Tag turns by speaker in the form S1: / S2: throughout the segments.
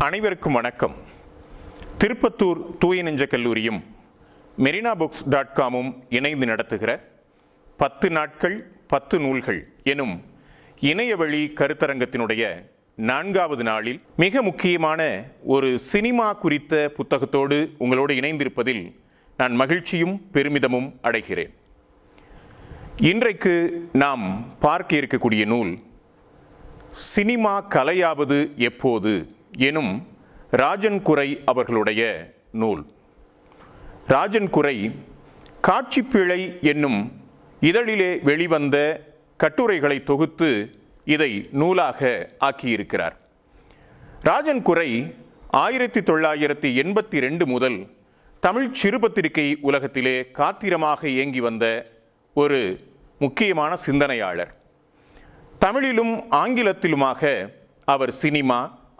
S1: அனைவருக்கும் வணக்கம். திருப்பத்தூர் தூய நெஞ்ச கல்லூரியும் மெரினாபுக்ஸ்.com இணைந்து நடத்துகிற 10 நாட்கள் 10 நூல்கள் எனும் இணையவழி கருத்தரங்கத்தினுடைய 4வது நாளில் மிக முக்கியமான ஒரு சினிமா குறித்த புத்தகத்தோடு உங்களோடு இணைந்திருப்பதில் நான் மகிழ்ச்சியும் பெருமிதமும் அடைகிறேன். இன்றைக்கு நாம் பார்க்க இருக்கக்கூடிய நூல் சினிமா கலையாவது எப்போது எனும் ராஜன் குரை அவர்களுடைய நூல். ராஜன் குரை காட்சிப்பிழை என்னும் இதழிலே வெளிவந்த கட்டுரைகளை தொகுத்து இதை நூலாக ஆக்கியிருக்கிறார். ராஜன் குரை 1982 முதல் தமிழ் சிறுபத்திரிகை உலகத்திலே காத்திரமாக இயங்கி வந்த ஒரு முக்கியமான சிந்தனையாளர். தமிழிலும் ஆங்கிலத்திலுமாக அவர் சினிமா,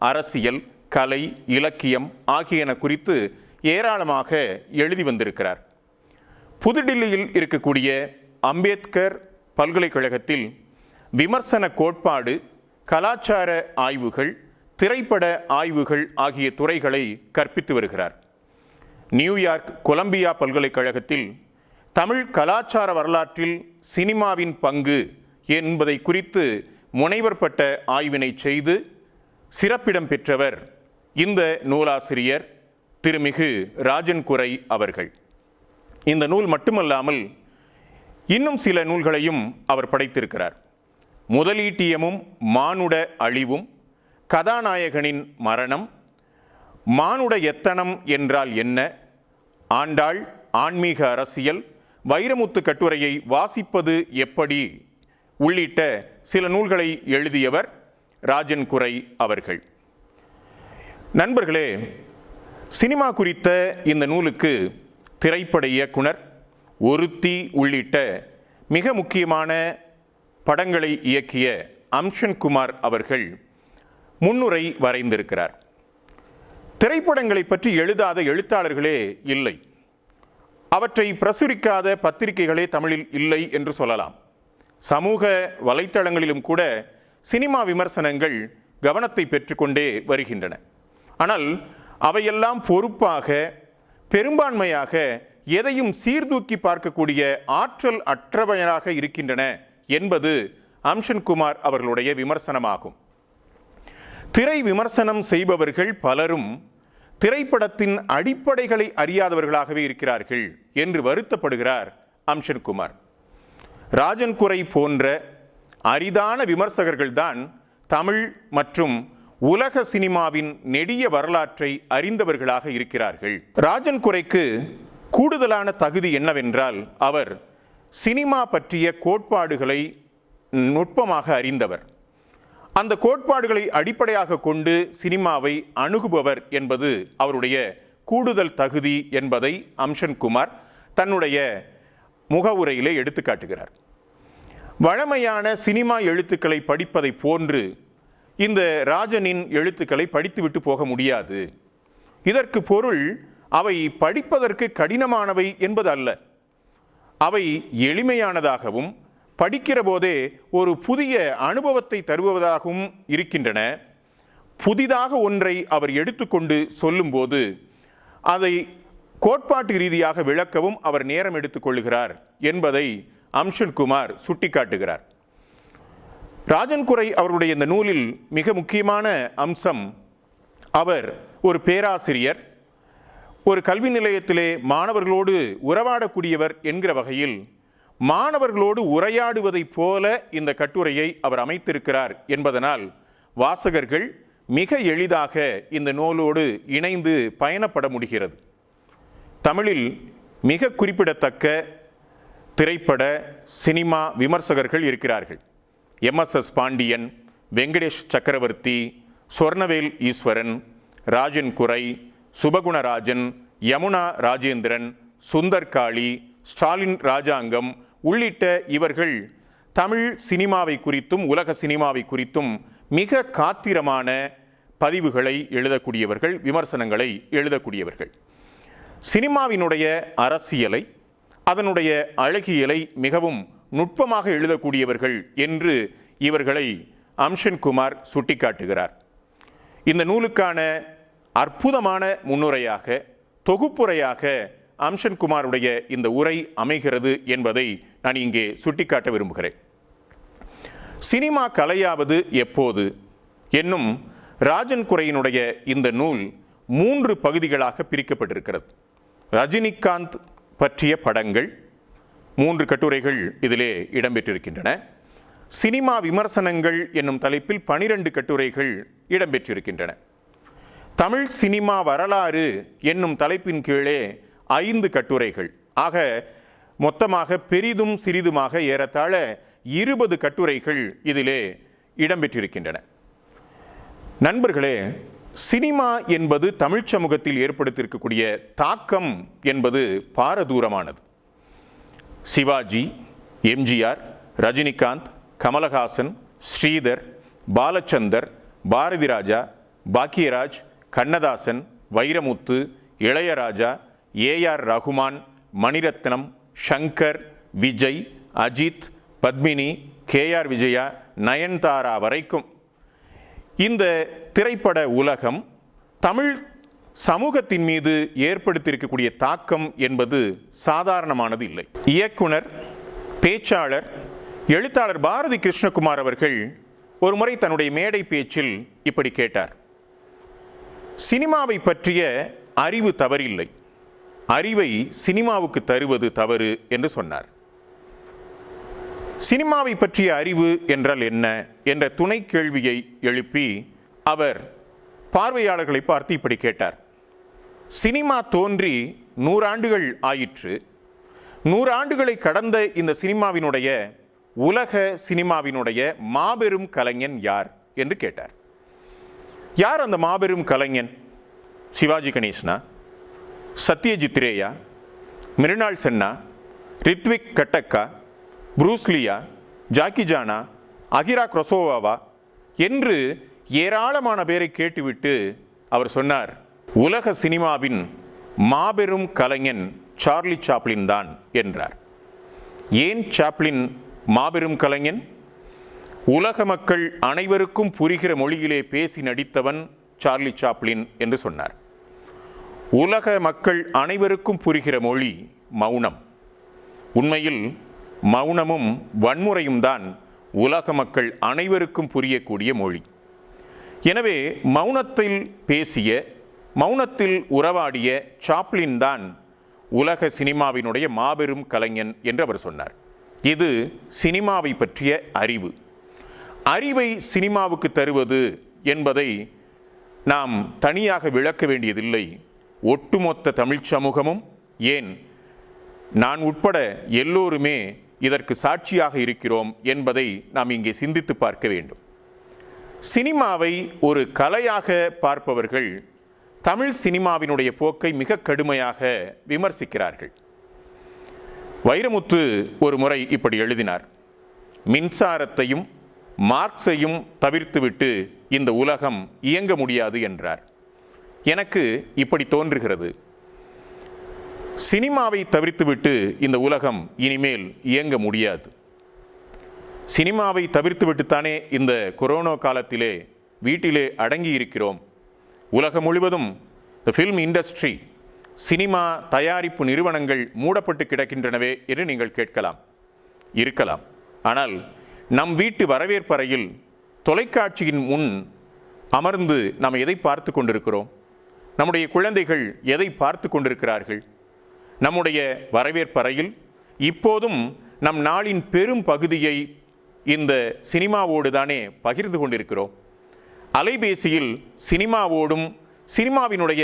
S1: அரசியல், கலை, இலக்கியம் ஆகியன குறித்து ஏராளமாக எழுதி வந்திருக்கிறார். புதுடில்லியில் இருக்கக்கூடிய அம்பேத்கர் பல்கலைக்கழகத்தில் விமர்சன கோட்பாடு, கலாச்சார ஆய்வுகள், திரைப்பட ஆய்வுகள் ஆகிய துறைகளை கற்பித்து வருகிறார். நியூயார்க் கொலம்பியா பல்கலைக்கழகத்தில் தமிழ் கலாச்சார வரலாற்றில் சினிமாவின் பங்கு என்பதை குறித்து முனைவர் பட்ட ஆய்வினை செய்து சிறப்பிடம் பெற்றவர் இந்த நூலாசிரியர் திருமிகு ராஜன் குரை அவர்கள். இந்த நூல் மட்டுமல்லாமல் இன்னும் சில நூல்களையும் அவர் படைத்திருக்கிறார். முதலீட்டியமும் மானுட அழிவும், கதாநாயகனின் மரணம், மானுட எத்தனம் என்றால் என்ன, ஆண்டாள், ஆன்மீக அரசியல், வைரமுத்து கட்டுரையை வாசிப்பது எப்படி உள்ளிட்ட சில நூல்களை எழுதியவர் ராஜன் குரை அவர்கள். நண்பர்களே, சினிமா குறித்த இந்த நூலுக்கு திரைப்பட இயக்குனர், ஒருத்தி உள்ளிட்ட மிக முக்கியமான படங்களை இயக்கிய அம்ஷன் குமார் அவர்கள் முன்னுரை வரைந்திருக்கிறார். திரைப்படங்களை பற்றி எழுதாத எழுத்தாளர்களே இல்லை, அவற்றை பிரசுரிக்காத பத்திரிகைகளே தமிழில் இல்லை என்று சொல்லலாம். சமூக வலைத்தளங்களிலும் கூட சினிமா விமர்சனங்கள் கவனத்தை பெற்றுக்கொண்டே வருகின்றன. ஆனால் அவையெல்லாம் பொறுப்பாக, பெரும்பான்மையாக எதையும் சீர்தூக்கி பார்க்கக்கூடிய ஆற்றல் அற்றவையாக இருக்கின்றன என்பது அம்ஷன் குமார் அவர்களுடைய விமர்சனமாகும். திரை விமர்சனம் செய்பவர்கள் பலரும் திரைப்படத்தின் அடிப்படைகளை அறியாதவர்களாகவே இருக்கிறார்கள் என்று வருத்தப்படுகிறார் அம்ஷன் குமார். ராஜன் குரை போன்ற அரிதான விமர்சகர்கள்தான் தமிழ் மற்றும் உலக சினிமாவின் நெடிய வரலாற்றை அறிந்தவர்களாக இருக்கிறார்கள். ராஜன் குரைக்கு கூடுதலான தகுதி என்னவென்றால், அவர் சினிமா பற்றிய கோட்பாடுகளை நுட்பமாக அறிந்தவர். அந்த கோட்பாடுகளை அடிப்படையாக கொண்டு சினிமாவை அணுகுபவர் என்பது அவருடைய கூடுதல் தகுதி என்பதை அம்ஷன் குமார் தன்னுடைய முகவுரையிலே எடுத்து காட்டுகிறார். வழமையான சினிமா எழுத்துக்களை படிப்பதை போன்று இந்த ராஜனின் எழுத்துக்களை படித்துவிட்டு போக முடியாது. இதற்கு பொருள் அவை படிப்பதற்கு கடினமானவை என்பது அல்ல. அவை எளிமையானதாகவும் படிக்கிற போதே ஒரு புதிய அனுபவத்தை தருவதாகவும் இருக்கின்றன. புதிதாக ஒன்றை அவர் எடுத்துக்கொண்டு சொல்லும்போது அதை கோட்பாட்டு ரீதியாக விளக்கவும் அவர் நேரம் எடுத்துக்கொள்கிறார் என்பதை அம்ஷன் குமார் சுட்டிக்காட்டுகிறார். ராஜன் குரை அவருடைய இந்த நூலில் மிக முக்கியமான அம்சம், அவர் ஒரு பேராசிரியர், ஒரு கல்வி நிலையத்திலே மாணவர்களோடு உறவாடக்கூடியவர் என்கிற வகையில் மாணவர்களோடு உரையாடுவதைப் போல இந்த கட்டுரையை அவர் அமைத்திருக்கிறார் என்பதனால் வாசகர்கள் மிக எளிதாக இந்த நூலோடு இணைந்து பயணப்பட முடிகிறது. தமிழில் மிக குறிப்பிடத்தக்க திரைப்பட, சினிமா விமர்சகர்கள் இருக்கிறார்கள். எம்எஸ்எஸ் பாண்டியன், வெங்கடேஷ் சக்கரவர்த்தி, சொர்ணவேல் ஈஸ்வரன், ராஜன் குரை, சுபகுணராஜன், யமுனா ராஜேந்திரன், சுந்தர் காளி, ஸ்டாலின் ராஜாங்கம் உள்ளிட்ட இவர்கள் தமிழ் சினிமாவை குறித்தும் உலக சினிமாவை குறித்தும் மிக காத்திரமான பதிவுகளை எழுதக்கூடியவர்கள், விமர்சனங்களை எழுதக்கூடியவர்கள். சினிமாவினுடைய அரசியலை, அதனுடைய அழகியலை மிகவும் நுட்பமாக எழுதக்கூடியவர்கள் என்று இவர்களை அம்ஷன் குமார் சுட்டிக்காட்டுகிறார். இந்த நூலுக்கான அற்புதமான முன்னுரையாக, தொகுப்புரையாக அம்சன் குமாருடைய இந்த உரை அமைகிறது என்பதை நான் இங்கே சுட்டிக்காட்ட விரும்புகிறேன். சினிமா கலையாவது எப்போது என்னும் ராஜன் குரையினுடைய இந்த நூல் 3 பகுதிகளாக பிரிக்கப்பட்டிருக்கிறது. ரஜினிகாந்த் பற்றிய படங்கள் 3 கட்டுரைகள் இதிலே இடம்பெற்றிருக்கின்றன. சினிமா விமர்சனங்கள் என்னும் தலைப்பில் 12 கட்டுரைகள் இடம்பெற்றிருக்கின்றன. தமிழ் சினிமா வரலாறு என்னும் தலைப்பின் கீழே 5 கட்டுரைகள், ஆக மொத்தமாக பெரிதும் சிறிதுமாக ஏறத்தாழ 20 கட்டுரைகள் இதிலே இடம்பெற்றிருக்கின்றன. நண்பர்களே, சினிமா என்பது தமிழ் சமூகத்தில் ஏற்படுத்தியிருக்கக்கூடிய தாக்கம் என்பது பாரதூரமானது. சிவாஜி, எம்ஜிஆர், ரஜினிகாந்த், கமலஹாசன், ஸ்ரீதர், பாலச்சந்தர், பாரதி ராஜா, பாக்கியராஜ், கண்ணதாசன், வைரமுத்து, இளையராஜா, ஏஆர் ரகுமான், மணிரத்னம், ஷங்கர், விஜய், அஜித், பத்மினி, கேஆர் விஜயா, நயன்தாரா வரைக்கும் இந்த திரைப்பட உலகம் தமிழ் சமூகத்தின் மீது ஏற்படுத்தியிருக்கக்கூடிய தாக்கம் என்பது சாதாரணமானது இல்லை. இயக்குனர், பேச்சாளர், எழுத்தாளர் பாரதி கிருஷ்ணகுமார் அவர்கள் ஒரு முறை தன்னுடைய மேடை பேச்சில் இப்படி கேட்டார்: சினிமாவை பற்றிய அறிவு தவறில்லை, அறிவை சினிமாவுக்கு தருவது தவறு என்று சொன்னார். சினிமாவை பற்றிய அறிவு என்றால் என்ன என்ற துணை கேள்வியை எழுப்பி அவர் பார்வையாளர்களை பார்த்து இப்படி கேட்டார்: சினிமா தோன்றி 100 ஆண்டுகள் ஆயிற்று. 100 ஆண்டுகளை கடந்த இந்த சினிமாவினுடைய, உலக சினிமாவினுடைய மாபெரும் கலைஞன் யார் என்று கேட்டார். யார் அந்த மாபெரும் கலைஞன்? சிவாஜி கணேசனா, சத்யஜித் ரேயா, மிருனாள் சென்னா, ரித்விக் கட்டக்கா, புரூஸ்லியா, ஜாக்கி ஜானா, அகிரா குரோசோவாவா என்று ஏராளமான பேரை கேட்டுவிட்டு அவர் சொன்னார், உலக சினிமாவின் மாபெரும் கலைஞன் சார்லி சாப்ளின் தான் என்றார். ஏன் சாப்ளின் மாபெரும் கலைஞன்? உலக மக்கள் அனைவருக்கும் புரிகிற மொழியிலே பேசி நடித்தவன் சார்லி சாப்ளின் என்று சொன்னார். உலக மக்கள் அனைவருக்கும் புரிகிற மொழி மௌனம். உண்மையில் மௌனமும் வன்முறையும் தான் உலக மக்கள் அனைவருக்கும் புரியக்கூடிய மொழி. எனவே மௌனத்தில் பேசிய, மௌனத்தில் உறவாடிய சாப்ளின் தான் உலக சினிமாவினுடைய மாபெரும் கலைஞன் என்று அவர் சொன்னார். இது சினிமாவை பற்றிய அறிவு. அறிவை சினிமாவுக்கு தருவது என்பதை நாம் தனியாக விளக்க வேண்டியதில்லை. ஒட்டுமொத்த தமிழ் சமூகமும், ஏன் நான் உட்பட எல்லோருமே இதற்கு சாட்சியாக இருக்கிறோம் என்பதை நாம் இங்கே சிந்தித்து பார்க்க வேண்டும். சினிமாவை ஒரு கலையாக பார்ப்பவர்கள் தமிழ் சினிமாவினுடைய போக்கை மிக கடுமையாக விமர்சிக்கிறார்கள். வைரமுத்து ஒரு முறை இப்படி எழுதினார்: மின்சாரத்தையும் மார்க்ஸையும் தவிர்த்துவிட்டு இந்த உலகம் இயங்க முடியாது என்றார். எனக்கு இப்படி தோன்றுகிறது, சினிமாவை தவிர்த்துவிட்டு இந்த உலகம் இனிமேல் இயங்க முடியாது. சினிமாவை தவிர்த்துவிட்டுத்தானே இந்த கொரோனா காலத்திலே வீட்டிலே அடங்கி இருக்கிறோம். உலகம் முழுவதும் இந்த ஃபில்ம் இண்டஸ்ட்ரி, சினிமா தயாரிப்பு நிறுவனங்கள் மூடப்பட்டு கிடக்கின்றனவே என்று நீங்கள் கேட்கலாம், இருக்கலாம். ஆனால் நம் வீட்டு வரவேற்பறையில் தொலைக்காட்சியின் முன் அமர்ந்து நாம் எதை பார்த்து கொண்டிருக்கிறோம்? நம்முடைய குழந்தைகள் எதை பார்த்து கொண்டிருக்கிறார்கள்? நம்முடைய வரவேற்பறையில் இப்போதும் நம் நாளின் பெரும் பகுதியை இந்த சினிமாவோடு தானே பகிர்ந்து கொண்டிருக்கிறோம். அலைபேசியில் சினிமாவோடும் சினிமாவினுடைய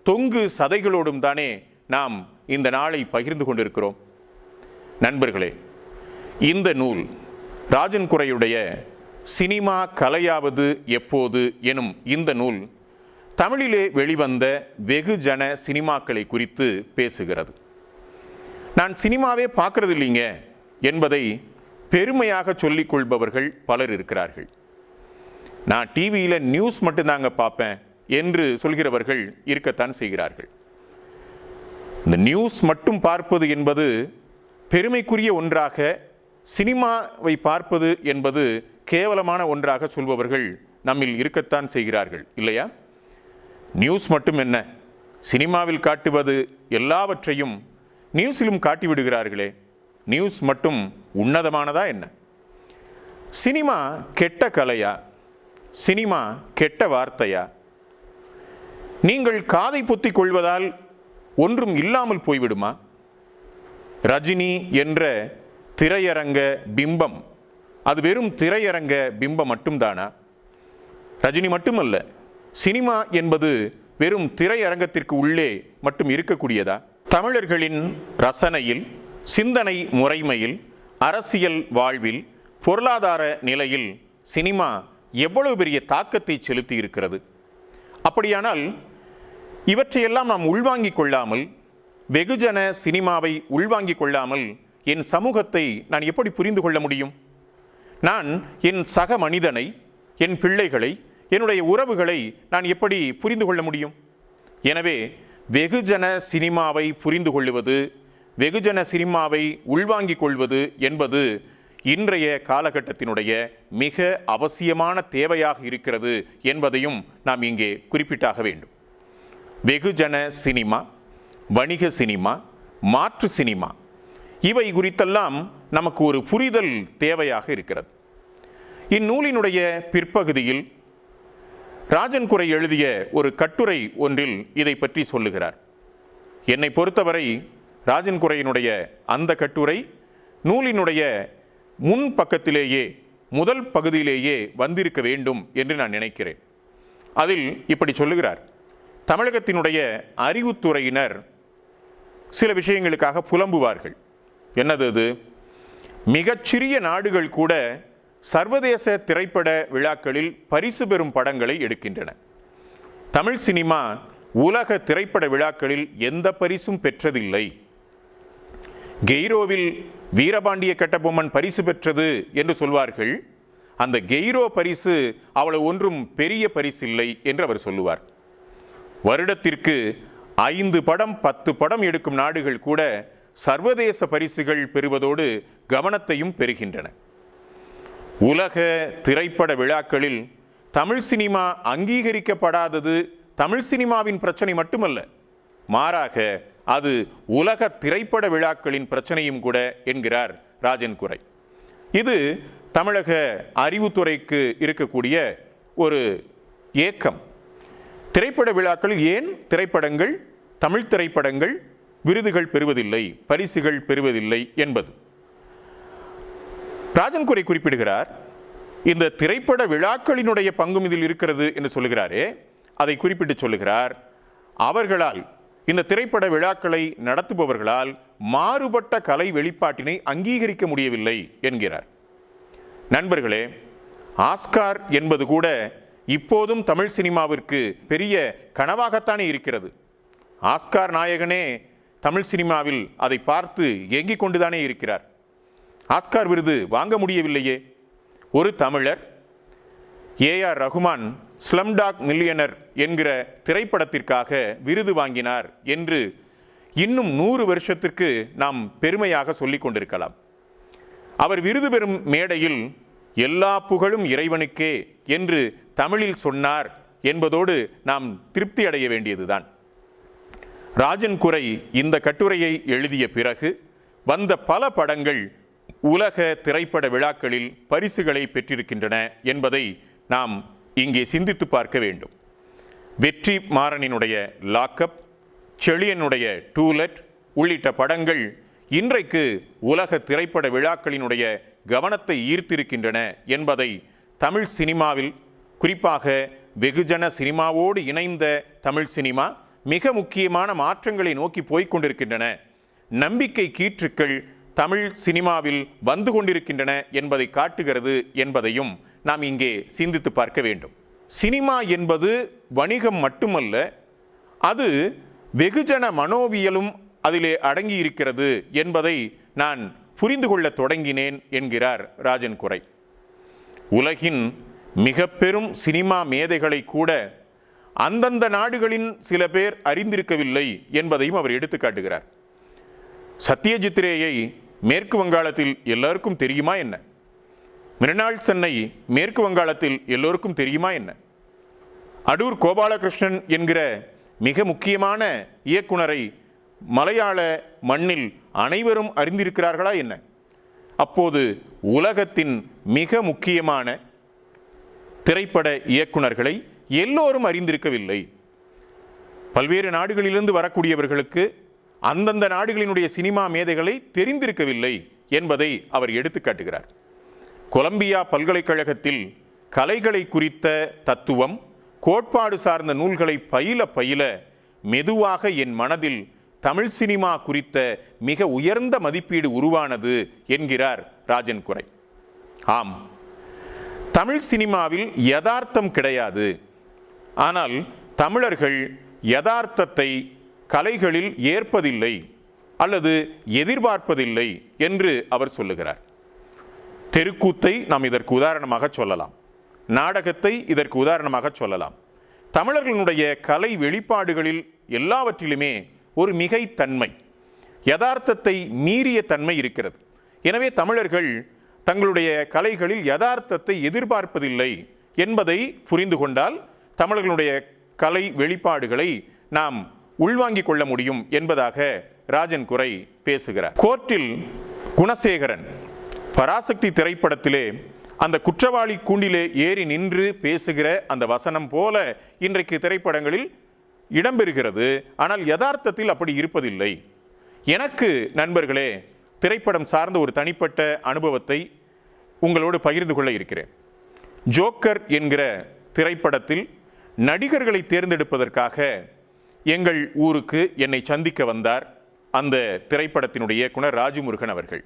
S1: தொங்கு சதைகளோடும் தானே நாம் இந்த நாளை பகிர்ந்து கொண்டிருக்கிறோம். நண்பர்களே, இந்த நூல் ராஜன் குரையுடைய சினிமா கலையாவது எப்போது எனும் இந்த நூல் தமிழிலே வெளிவந்த வெகுஜன சினிமாக்களை குறித்து பேசுகிறது. நான் சினிமாவே பார்க்கறது இல்லைங்க என்பதை பெருமையாக சொல்லிக் கொள்பவர்கள் பலர் இருக்கிறார்கள். நான் டிவியில் நியூஸ் மட்டும்தாங்க பார்ப்பேன் என்று சொல்கிறவர்கள் இருக்கத்தான் செய்கிறார்கள். இந்த நியூஸ் மட்டும் பார்ப்பது என்பது பெருமைக்குரிய ஒன்றாக, சினிமாவை பார்ப்பது என்பது கேவலமான ஒன்றாக சொல்பவர்கள் நம்மில் இருக்கத்தான் செய்கிறார்கள் இல்லையா? நியூஸ் மட்டும் என்ன, சினிமாவில் காட்டுவது எல்லாவற்றையும் நியூஸிலும் காட்டிவிடுகிறார்களே, நியூஸ் மட்டும் உன்னதமானதா என்ன? சினிமா கெட்ட கலையா? சினிமா கெட்ட வார்த்தையா? நீங்கள் காதை பொத்திக் கொள்வதால் ஒன்றும் இல்லாமல் போய்விடுமா? ரஜினி என்ற திரையரங்க பிம்பம் அது வெறும் திரையரங்க பிம்பம் மட்டும்தானா? ரஜினி மட்டுமல்ல, சினிமா என்பது வெறும் திரையரங்கத்திற்கு உள்ளே மட்டும் இருக்கக்கூடியதா? தமிழர்களின் ரசனையில், சிந்தனை முறைமையில், அரசியல் வாழ்வில், பொருளாதார நிலையில் சினிமா எவ்வளவு பெரிய தாக்கத்தை செலுத்தி இருக்கிறது. அப்படியானால் இவற்றையெல்லாம் நாம் உள்வாங்கிக் கொள்ளாமல், வெகுஜன சினிமாவை உள்வாங்கிக் கொள்ளாமல் என் சமூகத்தை நான் எப்படி புரிந்து கொள்ள முடியும்? நான் என் சக மனிதனை, என் பிள்ளைகளை, என்னுடைய உறவுகளை நான் எப்படி புரிந்து கொள்ள முடியும்? எனவே வெகுஜன சினிமாவை புரிந்து கொள்வது, வெகுஜன சினிமாவை உள்வாங்கிக் கொள்வது என்பது இன்றைய காலகட்டத்தினுடைய மிக அவசியமான தேவையாக இருக்கிறது என்பதையும் நாம் இங்கே குறிப்பிட்டாக வேண்டும். வெகுஜன சினிமா, வணிக சினிமா, மாற்று சினிமா, இவை குறித்தெல்லாம் நமக்கு ஒரு புரிதல் தேவையாக இருக்கிறது. இந்நூலினுடைய பிற்பகுதியில் ராஜன் குரை எழுதிய ஒரு கட்டுரை ஒன்றில் இதை பற்றி சொல்லுகிறார். என்னை பொறுத்தவரை ராஜன் குரையினுடைய அந்த கட்டுரை நூலினுடைய முன் பக்கத்திலேயே, முதல் பகுதியிலேயே வந்திருக்க வேண்டும் என்று நான் நினைக்கிறேன். அதில் இப்படி சொல்லுகிறார்: தமிழகத்தினுடைய அறிவுத்துறையினர் சில விஷயங்களுக்காக புலம்புவார்கள். என்னது அது? மிகச்சிறிய நாடுகள் கூட சர்வதேச திரைப்பட விழாக்களில் பரிசு பெறும் படங்களை எடுக்கின்றன. தமிழ் சினிமா உலக திரைப்பட விழாக்களில் எந்த பரிசும் பெற்றதில்லை. கெய்ரோவில் வீரபாண்டிய கட்டபொம்மன் பரிசு பெற்றது என்று சொல்வார்கள். அந்த கெய்ரோ பரிசு அவ்வளவு ஒன்றும் பெரிய பரிசில்லை என்று அவர் சொல்லுவார். வருடத்திற்கு 5 படம் 10 படம் எடுக்கும் நாடுகள் கூட சர்வதேச பரிசுகள் பெறுவதோடு கவனத்தையும் பெறுகின்றன. உலக திரைப்பட விழாக்களில் தமிழ் சினிமா அங்கீகரிக்கப்படாதது தமிழ் சினிமாவின் பிரச்சனை மட்டுமல்ல, மாறாக அது உலக திரைப்பட விழாக்களின் பிரச்சனையும் கூட என்கிறார் ராஜன் குரை. இது தமிழக அறிவுத்துறைக்கு இருக்கக்கூடிய ஒரு ஏக்கம். திரைப்பட விழாக்களில் ஏன் திரைப்படங்கள், தமிழ் திரைப்படங்கள் விருதுகள் பெறுவதில்லை, பரிசுகள் பெறுவதில்லை என்பது. ராஜன் குரை குறிப்பிடுகிறார், இந்த திரைப்பட விழாக்களினுடைய பங்கும் இதில் இருக்கிறது என்று சொல்லுகிறாரே, அதை குறிப்பிட்டு சொல்லுகிறார், அவர்களால், இந்த திரைப்பட விழாக்களை நடத்துபவர்களால் மாறுபட்ட கலை வெளிப்பாட்டினை அங்கீகரிக்க முடியவில்லை என்கிறார். நண்பர்களே, ஆஸ்கார் என்பது கூட இப்போதும் தமிழ் சினிமாவிற்கு பெரிய கனவாகத்தானே இருக்கிறது. ஆஸ்கார் நாயகனே தமிழ் சினிமாவில் அதை பார்த்து ஏங்கிக் கொண்டுதானே இருக்கிறார். ஆஸ்கார் விருது வாங்க முடியவில்லையே. ஒரு தமிழர் ஏஆர் ரகுமான் ஸ்லம்டாக் மில்லியனர் என்கிற திரைப்படத்திற்காக விருது வாங்கினார் என்று இன்னும் 100 வருஷத்திற்கு நாம் பெருமையாக சொல்லிக் கொண்டிருக்கலாம். அவர் விருது பெறும் மேடையில் எல்லா புகழும் இறைவனுக்கே என்று தமிழில் சொன்னார் என்பதோடு நாம் திருப்தி அடைய வேண்டியதுதான். ராஜன் குரை இந்த கட்டுரையை எழுதிய பிறகு வந்த பல படங்கள் உலக திரைப்பட விழாக்களில் பரிசுகளை பெற்றிருக்கின்றன என்பதை நாம் இங்கே சிந்தித்து பார்க்க வேண்டும். வெற்றி மாறனினுடைய லாக்அப், செழியனுடைய டூலெட் உள்ளிட்ட படங்கள் இன்றைக்கு உலக திரைப்பட விழாக்களினுடைய கவனத்தை ஈர்த்திருக்கின்றன என்பதை தமிழ் சினிமாவில், குறிப்பாக வெகுஜன சினிமாவோடு இணைந்த தமிழ் சினிமா மிக முக்கியமான மாற்றங்களை நோக்கி போய்கொண்டிருக்கின்றன, நம்பிக்கை கீற்றுக்கள் தமிழ் சினிமாவில் வந்து கொண்டிருக்கின்றன என்பதை காட்டுகிறது என்பதையும் நாம் இங்கே சிந்தித்து பார்க்க வேண்டும். சினிமா என்பது வணிகம் மட்டுமல்ல, அது வெகுஜன மனோவியலும் அதிலே அடங்கி இருக்கிறது என்பதை நான் புரிந்து கொள்ள தொடங்கினேன் என்கிறார் ராஜன் குரை. உலகின் மிக பெரும் சினிமா மேதைகளை கூட அந்தந்த நாடுகளின் சில பேர் அறிந்திருக்கவில்லை என்பதையும் அவர் எடுத்து காட்டுகிறார். சத்யஜித் ரேயை மேற்கு வங்காளத்தில் எல்லோருக்கும் தெரியுமா என்ன? மிருனாள் சென்னை மேற்கு வங்காளத்தில் எல்லோருக்கும் தெரியுமா என்ன? அடூர் கோபாலகிருஷ்ணன் என்கிற மிக முக்கியமான இயக்குனரை மலையாள மண்ணில் அனைவரும் அறிந்திருக்கிறார்களா என்ன? அப்போது உலகத்தின் மிக முக்கியமான திரைப்பட இயக்குனர்களை எல்லோரும் அறிந்திருக்கவில்லை. பல்வேறு நாடுகளிலிருந்து வரக்கூடியவர்களுக்கு அந்தந்த நாடுகளினுடைய சினிமா மேதைகளை தெரிந்திருக்கவில்லை என்பதை அவர் எடுத்துக்காட்டுகிறார். கொலம்பியா பல்கலைக்கழகத்தில் கலைகளை குறித்த தத்துவம், கோட்பாடு சார்ந்த நூல்களை பயில மெதுவாக என் மனதில் தமிழ் சினிமா குறித்த மிக உயர்ந்த மதிப்பீடு உருவானது என்கிறார் ராஜன் குரை. ஆம், தமிழ் சினிமாவில் யதார்த்தம் கிடையாது. ஆனால் தமிழர்கள் யதார்த்தத்தை கலைகளில் ஏற்பதில்லை அல்லது எதிர்பார்ப்பதில்லை என்று அவர் சொல்லுகிறார். தெருக்கூத்தை நாம் இதற்கு உதாரணமாக சொல்லலாம், நாடகத்தை இதற்கு உதாரணமாக சொல்லலாம். தமிழர்களுடைய கலை வெளிப்பாடுகளில் எல்லாவற்றிலுமே ஒரு மிகைத்தன்மை, யதார்த்தத்தை மீறிய தன்மை இருக்கிறது. எனவே தமிழர்கள் தங்களுடைய கலைகளில் யதார்த்தத்தை எதிர்பார்ப்பதில்லை என்பதை புரிந்து கொண்டால் தமிழர்களுடைய கலை வெளிப்பாடுகளை நாம் உள்வாங்கிக் கொள்ள முடியும் என்பதாக ராஜன் குரை பேசுகிறார். கோர்ட்டில் குணசேகரன் பராசக்தி திரைப்படத்திலே அந்த குற்றவாளி கூண்டிலே ஏறி நின்று பேசுகிற அந்த வசனம் போல இன்றைக்கு திரைப்படங்களில் இடம்பெறுகிறது. ஆனால் யதார்த்தத்தில் அப்படி இருப்பதில்லை. எனக்கு நண்பர்களே, திரைப்படம் சார்ந்த ஒரு தனிப்பட்ட அனுபவத்தை உங்களோடு பகிர்ந்து கொள்ள இருக்கிறேன். ஜோக்கர் என்கிற திரைப்படத்தில் நடிகர்களை தேர்ந்தெடுப்பதற்காக எங்கள் ஊருக்கு என்னை சந்திக்க வந்தார் அந்த திரைப்படத்தினுடைய இயக்குனர் ராஜமுருகன் அவர்கள்.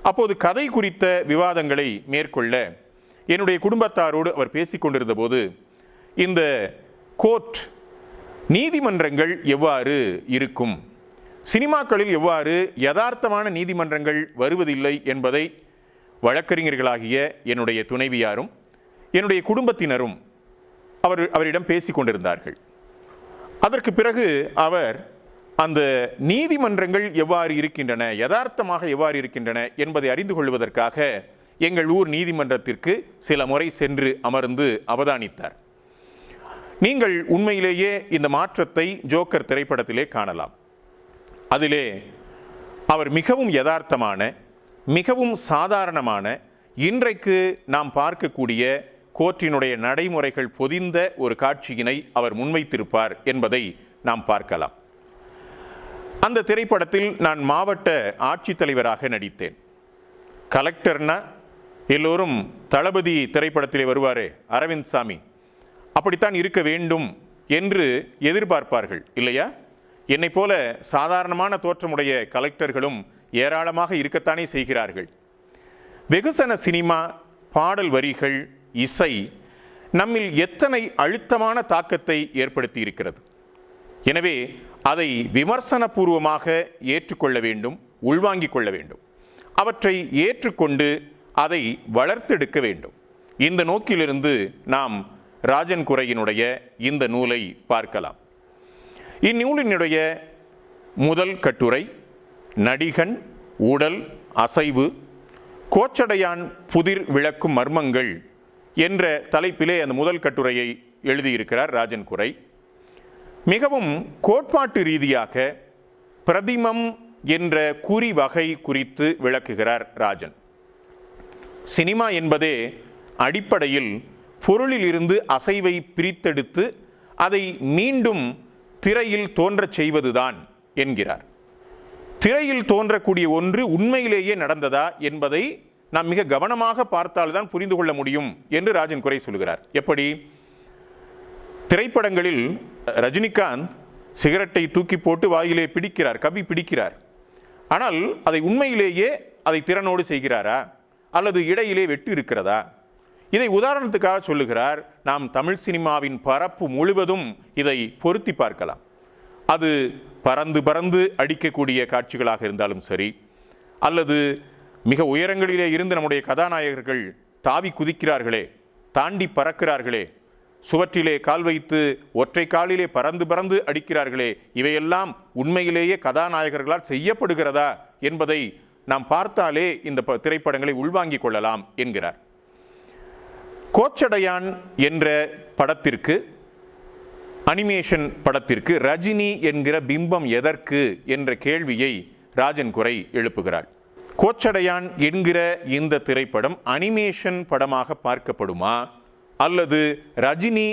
S1: அப்போது கதை குறித்த விவாதங்களை மேற்கொள்ள என்னுடைய குடும்பத்தாரோடு அவர் பேசிக்கொண்டிருந்த போது இந்த கோர்ட், நீதிமன்றங்கள் எவ்வாறு இருக்கும், சினிமாக்களில் எவ்வாறு யதார்த்தமான நீதிமன்றங்கள் வருவதில்லை என்பதை வழக்கறிஞர்களாகிய என்னுடைய துணைவியாரும் என்னுடைய குடும்பத்தினரும் அவரிடம் பேசிக் கொண்டிருந்தார்கள். அதற்கு பிறகு அவர் அந்த நீதிமன்றங்கள் எவ்வாறு இருக்கின்றன, யதார்த்தமாக எவ்வாறு இருக்கின்றன என்பதை அறிந்து கொள்வதற்காக எங்கள் ஊர் நீதிமன்றத்திற்கு சில முறை சென்று அமர்ந்து அவதானித்தார். நீங்கள் உண்மையிலேயே இந்த மாற்றத்தை ஜோக்கர் திரைப்படத்திலே காணலாம். அதிலே அவர் மிகவும் யதார்த்தமான, மிகவும் சாதாரணமான, இன்றைக்கு நாம் பார்க்கக்கூடிய கோர்ட்டினுடைய நடைமுறைகள் பொதிந்த ஒரு காட்சியினை அவர் முன்வைத்திருப்பார் என்பதை நாம் பார்க்கலாம். அந்த திரைப்படத்தில் நான் மாவட்ட ஆட்சித்தலைவராக நடித்தேன். கலெக்டர்னா எல்லோரும் தளபதி திரைப்படத்திலே வருவாரே அரவிந்த் சாமி, அப்படித்தான் இருக்க வேண்டும் என்று எதிர்பார்ப்பார்கள் இல்லையா? என்னை போல சாதாரணமான தோற்றமுடைய கலெக்டர்களும் ஏராளமாக இருக்கத்தானே செய்கிறார்கள். வெகுசன சினிமா, பாடல் வரிகள், இசை நம்மில் எத்தனை அழுத்தமான தாக்கத்தை ஏற்படுத்தி இருக்கிறது. எனவே அதை விமர்சனபூர்வமாக ஏற்றுக்கொள்ள வேண்டும், உள்வாங்கிக் கொள்ள வேண்டும். அவற்றை ஏற்றுக்கொண்டு அதை வளர்த்தெடுக்க வேண்டும். இந்த நோக்கிலிருந்து நாம் ராஜன் குரையினுடைய இந்த நூலை பார்க்கலாம். இந்நூலினுடைய முதல் கட்டுரை நடிகன் உடல் அசைவு, கோச்சடையான் புதிர் விளக்கும் மர்மங்கள் என்ற தலைப்பிலே அந்த முதல் கட்டுரையை எழுதியிருக்கிறார் ராஜன் குரை. மிகவும் கோட்பாட்டு ரீதியாக பிரதிமம் என்ற குறி வகை குறித்து விளக்குகிறார் ராஜன். சினிமா என்பதே அடிப்படையில் பொருளில் இருந்து அசைவை பிரித்தெடுத்து அதை மீண்டும் திரையில் தோன்றச் செய்வதுதான் என்கிறார். திரையில் தோன்றக்கூடிய ஒன்று உண்மையிலேயே நடந்ததா என்பதை நாம் மிக கவனமாக பார்த்தால்தான் புரிந்து கொள்ள முடியும் என்று ராஜன் குரை சொல்கிறார். எப்படி? திரைப்படங்களில் ரஜினிகாந்த் சிகரெட்டை தூக்கி போட்டு வாயிலே பிடிக்கிறார், கவி பிடிக்கிறார். ஆனால் அதை உண்மையிலேயே அதை திறனோடு செய்கிறாரா அல்லது இடையிலே வெட்டு இருக்கிறதா? இதை உதாரணத்துக்காக சொல்லுகிறார். நாம் தமிழ் சினிமாவின் பரப்பு முழுவதும் இதை பொருத்தி பார்க்கலாம். அது பறந்து பறந்து அடிக்கக்கூடிய காட்சிகளாக இருந்தாலும் சரி, அல்லது மிக உயரங்களிலே இருந்து நம்முடைய கதாநாயகர்கள் தாவி குதிக்கிறார்களே, தாண்டி பறக்கிறார்களே, சுவற்றிலே கால் வைத்து ஒற்றை காலிலே பறந்து பறந்து அடிக்கிறார்களே, இவையெல்லாம் உண்மையிலேயே கதாநாயகர்களால் செய்யப்படுகிறதா என்பதை நாம் பார்த்தாலே இந்த திரைப்படங்களை உள்வாங்கிக் கொள்ளலாம் என்கிறார். கோச்சடையான் என்ற படத்திற்கு அனிமேஷன் படத்திற்கு ரஜினி என்கிற பிம்பம் எதற்கு என்ற கேள்வியை ராஜன் குரை எழுப்புகிறாள். கோச்சடையான் என்கிற இந்த திரைப்படம் அனிமேஷன் படமாக பார்க்கப்படுமா அல்லது ரஜினி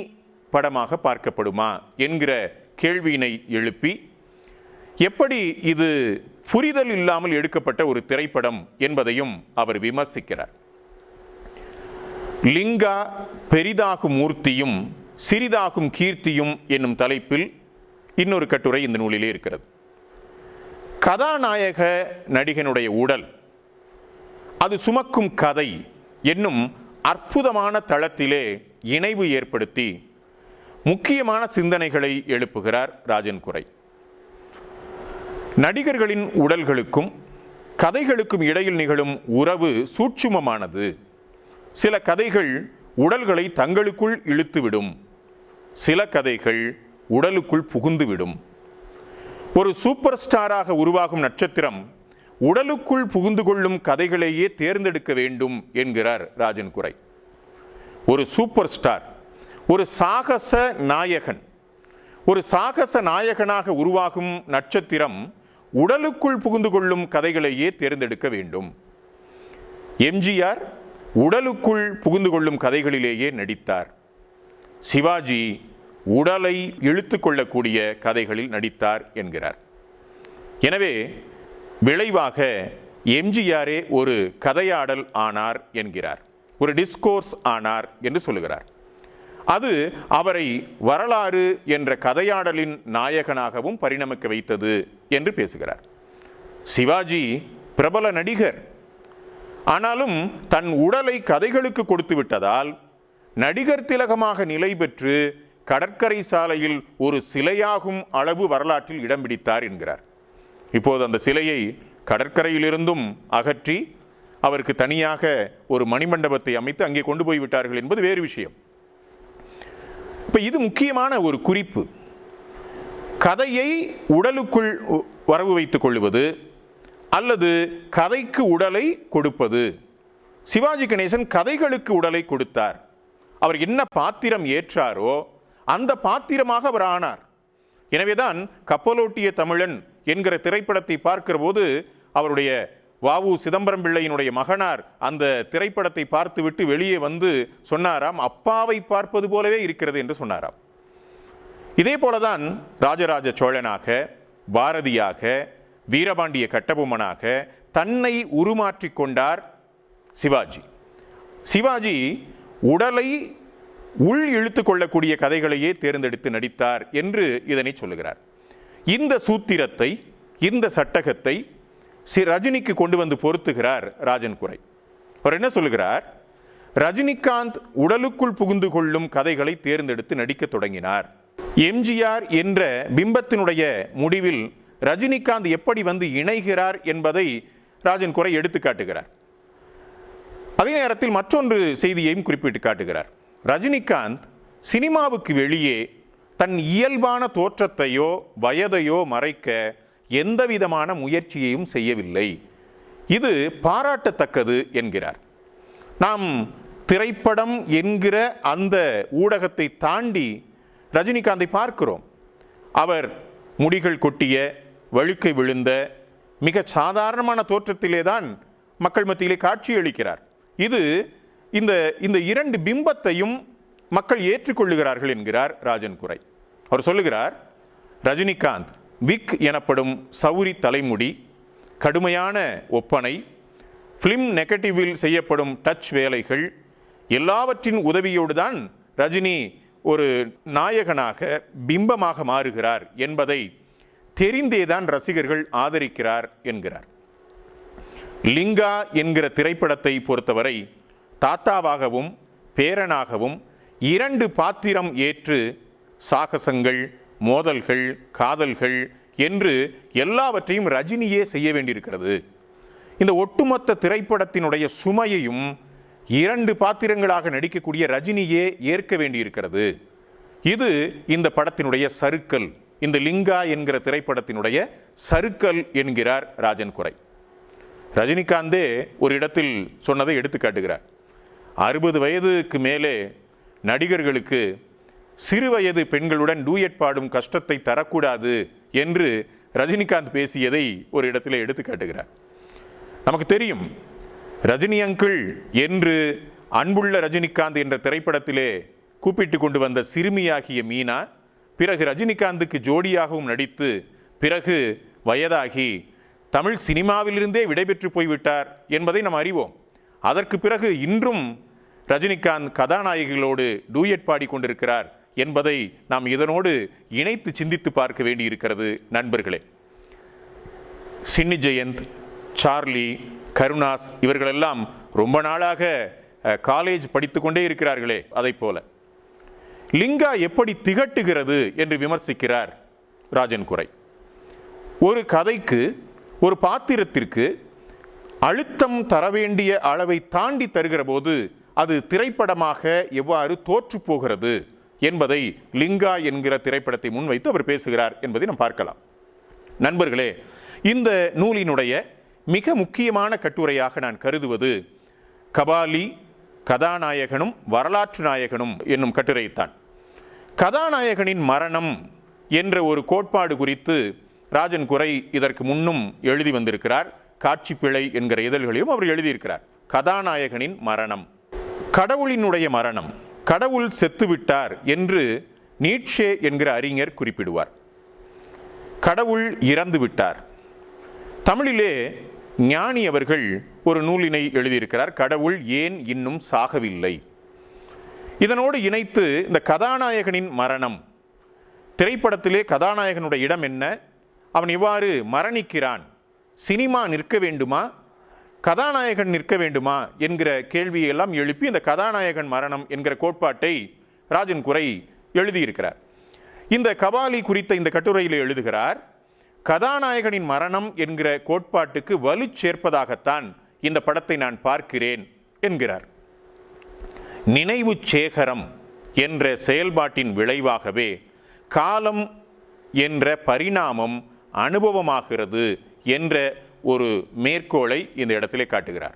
S1: படமாக பார்க்கப்படுமா என்கிற கேள்வியினை எழுப்பி, எப்படி இது புரிதல் இல்லாமல் எடுக்கப்பட்ட ஒரு திரைப்படம் என்பதையும் அவர் விமர்சிக்கிறார். லிங்கா பெரிதாகும் மூர்த்தியும் சிறிதாகும் கீர்த்தியும் என்னும் தலைப்பில் இன்னொரு கட்டுரை இந்த நூலிலே இருக்கிறது. கதாநாயக நடிகனுடைய உடல் அது சுமக்கும் கதை என்னும் அற்புதமான தளத்திலே இணைவு ஏற்படுத்தி முக்கியமான சிந்தனைகளை எழுப்புகிறார் ராஜன் குரை. நடிகர்களின் உடல்களுக்கும் கதைகளுக்கும் இடையில் நிகழும் உறவு சூட்சுமமானது. சில கதைகள் உடல்களை தங்களுக்குள் இழுத்துவிடும், சில கதைகள் உடலுக்குள் புகுந்துவிடும். ஒரு சூப்பர் ஸ்டாராக உருவாகும் நட்சத்திரம் உடலுக்குள் புகுந்து கொள்ளும் கதைகளையே தேர்ந்தெடுக்க வேண்டும் என்கிறார் ராஜன் குரை. ஒரு சூப்பர் ஸ்டார், ஒரு சாகச நாயகன், ஒரு சாகச நாயகனாக உருவாகும் நட்சத்திரம் உடலுக்குள் புகுந்து கொள்ளும் கதைகளையே தேர்ந்தெடுக்க வேண்டும். எம்ஜிஆர் உடலுக்குள் புகுந்து கொள்ளும் கதைகளிலேயே நடித்தார். சிவாஜி உடலை இழுத்து கொள்ளக்கூடிய கதைகளில் நடித்தார் என்கிறார். எனவே விளைவாக எம்ஜிஆரே ஒரு கதையாடல் ஆனார் என்கிறார், ஒரு டிஸ்கோர்ஸ் ஆனார் என்று சொல்லுகிறார். அது அவரை வரலாறு என்ற கதையாடலின் நாயகனாகவும் பரிணமிக்க வைத்தது என்று பேசுகிறார். சிவாஜி பிரபல நடிகர், ஆனாலும் தன் உடலை கதைகளுக்கு கொடுத்து விட்டதால் நடிகர் திலகமாக நிலை பெற்று கடற்கரை சாலையில் ஒரு சிலையாகும் அளவு வரலாற்றில் இடம் பிடித்தார் என்கிறார். இப்போது அந்த சிலையை கடற்கரையிலிருந்தும் அகற்றி அவருக்கு தனியாக ஒரு மணிமண்டபத்தை அமைத்து அங்கே கொண்டு போய் விட்டார்கள் என்பது வேறு விஷயம். இப்போ இது முக்கியமான ஒரு குறிப்பு. கதையை உடலுக்குள் வரவு வைத்துக் கொள்வது அல்லது கதைக்கு உடலை கொடுப்பது. சிவாஜி கணேசன் கதைகளுக்கு உடலை கொடுத்தார். அவர் என்ன பாத்திரம் ஏற்றாரோ அந்த பாத்திரமாக அவர் ஆனார். எனவேதான் கப்பலோட்டிய தமிழன் என்கிற திரைப்படத்தை பார்க்கிற போது அவருடைய வாவு சிதம்பரம் பிள்ளையினுடைய மகனார் அந்த திரைப்படத்தை பார்த்துவிட்டு வெளியே வந்து சொன்னாராம், அப்பாவை பார்ப்பது போலவே இருக்கிறது என்று சொன்னாராம். இதே போலதான் ராஜராஜ சோழனாக, பாரதியாக, வீரபாண்டிய கட்டபொம்மனாக தன்னை உருமாற்றிக் கொண்டார் சிவாஜி. சிவாஜி உடலை உள் இழுத்து கொள்ளக்கூடிய கதைகளையே தேர்ந்தெடுத்து நடித்தார் என்று இதனை சொல்லுகிறார். இந்த சூத்திரத்தை, இந்த சட்டகத்தை ரஜினிக்கு கொண்டு வந்து பொருத்துகிறார் ராஜன் குரை. அவர் என்ன சொல்லுகிறார்? ரஜினிகாந்த் உடலுக்குள் புகுந்து கொள்ளும் கதைகளை தேர்ந்தெடுத்து நடிக்க தொடங்கினார். எம்ஜிஆர் என்ற பிம்பத்தினுடைய முடிவில் ரஜினிகாந்த் எப்படி வந்து இணைகிறார் என்பதை ராஜன் குரை எடுத்து காட்டுகிறார். அதே நேரத்தில் மற்றொன்று செய்தியையும் குறிப்பிட்டு காட்டுகிறார். ரஜினிகாந்த் சினிமாவுக்கு வெளியே தன் இயல்பான தோற்றத்தையோ வயதையோ மறைக்க எந்தவிதமான முயற்சியையும் செய்யவில்லை. இது பாராட்டத்தக்கது என்கிறார். நாம் திரைப்படம் என்கிற அந்த ஊடகத்தை தாண்டி ரஜினிகாந்தை பார்க்கிறோம். அவர் முடிகள் கொட்டிய, வழுக்கை விழுந்த, மிக சாதாரணமான தோற்றத்திலே தான் மக்கள் மத்தியிலே காட்சியளிக்கிறார். இது இந்த இரண்டு பிம்பத்தையும் மக்கள் ஏற்றுக்கொள்ளுகிறார்கள் என்கிறார் ராஜன் குரை. அவர் சொல்லுகிறார், ரஜினிகாந்த் விக் எனப்படும் சௌரி தலைமுடி, கடுமையான ஒப்பனை, ஃபிலிம் நெகட்டிவில் செய்யப்படும் டச் வேலைகள் எல்லாவற்றின் உதவியோடு தான் ரஜினி ஒரு நாயகனாக பிம்பமாக மாறுகிறார் என்பதை தெரிந்தேதான் ரசிகர்கள் ஆதரிக்கிறார் என்கிறார். லிங்கா என்கிற திரைப்படத்தை பொறுத்தவரை தாத்தாவாகவும் பேரனாகவும் இரண்டு பாத்திரம் ஏற்று சாகசங்கள், மோதல்கள், காதல்கள் என்று எல்லாவற்றையும் ரஜினியே செய்ய வேண்டியிருக்கிறது. இந்த ஒட்டுமொத்த திரைப்படத்தினுடைய சுமையையும் இரண்டு பாத்திரங்களாக நடிக்கக்கூடிய ரஜினியே ஏற்க வேண்டியிருக்கிறது. இது இந்த படத்தினுடைய சறுக்கல், இந்த லிங்கா என்கிற திரைப்படத்தினுடைய சறுக்கல் என்கிறார் ராஜன் குரை. ரஜினிகாந்தே ஒரு இடத்தில் சொன்னதை எடுத்து காட்டுகிறார். 60 வயதுக்கு மேலே நடிகர்களுக்கு சிறுவயது பெண்களுடன் டூயட் பாடும் கஷ்டத்தை தரக்கூடாது என்று ரஜினிகாந்த் பேசியதை ஒரு இடத்திலே எடுத்து காட்டுகிறார். நமக்கு தெரியும், ரஜினி அங்கிள் என்று அன்புள்ள ரஜினிகாந்த் என்ற திரைப்படத்திலே கூப்பிட்டு கொண்டு வந்த சிறுமியாகிய மீனா பிறகு ரஜினிகாந்துக்கு ஜோடியாகவும் நடித்து பிறகு வயதாகி தமிழ் சினிமாவிலிருந்தே விடைபெற்று போய்விட்டார் என்பதை நாம் அறிவோம். அதற்கு பிறகு இன்றும் ரஜினிகாந்த் கதாநாயகிகளோடு டூயட் பாடி கொண்டிருக்கிறார் என்பதை நாம் இதனோடு இணைத்து சிந்தித்து பார்க்க வேண்டியிருக்கிறது. நண்பர்களே, சின்னி ஜெயந்த், சார்லி, கருணாஸ் இவர்களெல்லாம் ரொம்ப நாளாக காலேஜ் படித்து கொண்டே இருக்கிறார்களே, அதை போல லிங்கா எப்படி திகட்டுகிறது என்று விமர்சிக்கிறார் ராஜன் குரை. ஒரு கதைக்கு, ஒரு பாத்திரத்திற்கு அழுத்தம் தர வேண்டிய அளவை தாண்டி தருகிற போது அது திரைப்படமாக எவ்வாறு தோற்று போகிறது என்பதை லிங்கா என்கிற திரைப்படத்தை முன்வைத்து அவர் பேசுகிறார் என்பதை நாம் பார்க்கலாம். நண்பர்களே, இந்த நூலினுடைய மிக முக்கியமான கட்டுரையாக நான் கருதுவது கபாலி, கதாநாயகனும் வரலாற்று நாயகனும் என்னும் கட்டுரைத்தான். கதாநாயகனின் மரணம் என்ற ஒரு கோட்பாடு குறித்து ராஜன் குரை இதற்கு முன்னும் எழுதி வந்திருக்கிறார். காட்சி பிழை என்கிற இதழ்களிலும் அவர் எழுதியிருக்கிறார். கதாநாயகனின் மரணம், கடவுளினுடைய மரணம், கடவுள் செத்துவிட்டார் என்று நீட்சே என்கிற அறிஞர் குறிப்பிடுவார். கடவுள் இறந்து விட்டார். தமிழிலே ஞானி அவர்கள் ஒரு நூலினை எழுதியிருக்கிறார், கடவுள் ஏன் இன்னும் சாகவில்லை. இதனோடு இணைத்து இந்த கதாநாயகனின் மரணம், திரைப்படத்திலே கதாநாயகனுடைய இடம் என்ன, அவன் இவ்வாறு மரணிக்கிறான், சினிமா நிற்க வேண்டுமா, கதாநாயகன் நிற்க வேண்டுமா என்கிற கேள்வியெல்லாம் எழுப்பி இந்த கதாநாயகன் மரணம் என்கிற கோட்பாட்டை ராஜன் குரை எழுதியிருக்கிறார். இந்த கபாலி குறித்த இந்த கட்டுரையில் எழுதுகிறார், கதாநாயகனின் மரணம் என்கிற கோட்பாட்டுக்கு வலு சேர்ப்பதாகத்தான் இந்த படத்தை நான் பார்க்கிறேன் என்கிறார். நினைவு சேகரம் என்ற செயல்பாட்டின் விளைவாகவே காலம் என்ற பரிணாமம் அனுபவமாகிறது என்ற ஒரு மேற்கோளை இந்த இடத்திலே காட்டுகிறார்.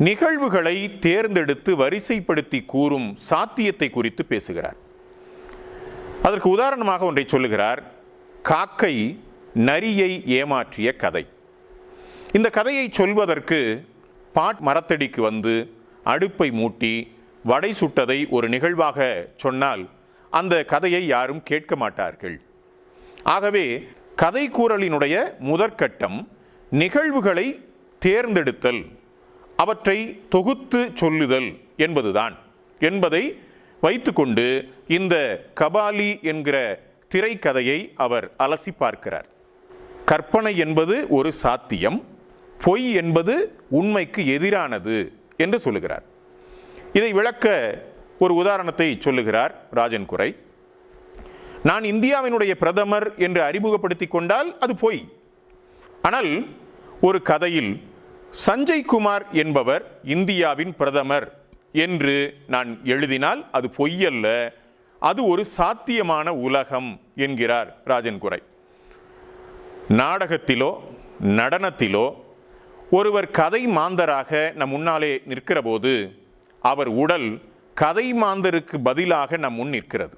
S1: நிகழ்வுகளை தேர்ந்தெடுத்து வரிசைப்படுத்தி கூறும் சாத்தியத்தை குறித்து பேசுகிறார். அதற்கு உதாரணமாக ஒன்றை சொல்லுகிறார், காக்கை நரியை ஏமாற்றிய கதை. இந்த கதையை சொல்வதற்கு பாட் மரத்தடிக்கு வந்து அடுப்பை மூட்டி வடை சுட்டதை ஒரு நிகழ்வாக சொன்னால் அந்த கதையை யாரும் கேட்க மாட்டார்கள். ஆகவே கதை கூறலினுடைய முதற்கட்டம் நிகழ்வுகளை தேர்ந்தெடுத்தல், அவற்றை தொகுத்து சொல்லுதல் என்பதுதான் என்பதை வைத்துக்கொண்டு இந்த கபாலி என்கிற திரைக்கதையை அவர் அலசி பார்க்கிறார். கற்பனை என்பது ஒரு சாத்தியம், பொய் என்பது உண்மைக்கு எதிரானது என்று சொல்லுகிறார். இதை விளக்க ஒரு உதாரணத்தை சொல்லுகிறார் ராஜன் குரை. நான் இந்தியாவினுடைய பிரதமர் என்று அறிமுகப்படுத்தி கொண்டால் அது பொய். ஆனால் ஒரு கதையில் சஞ்சய் குமார் என்பவர் இந்தியாவின் பிரதமர் என்று நான் எழுதினால் அது பொய்யல்ல, அது ஒரு சாத்தியமான உலகம் என்கிறார் ராஜன் குரை. நாடகத்திலோ நடனத்திலோ ஒருவர் கதை மாந்தராக நம் முன்னாலே நிற்கிற போது அவர் உடல் கதை மாந்தருக்கு பதிலாக நம் முன் நிற்கிறது.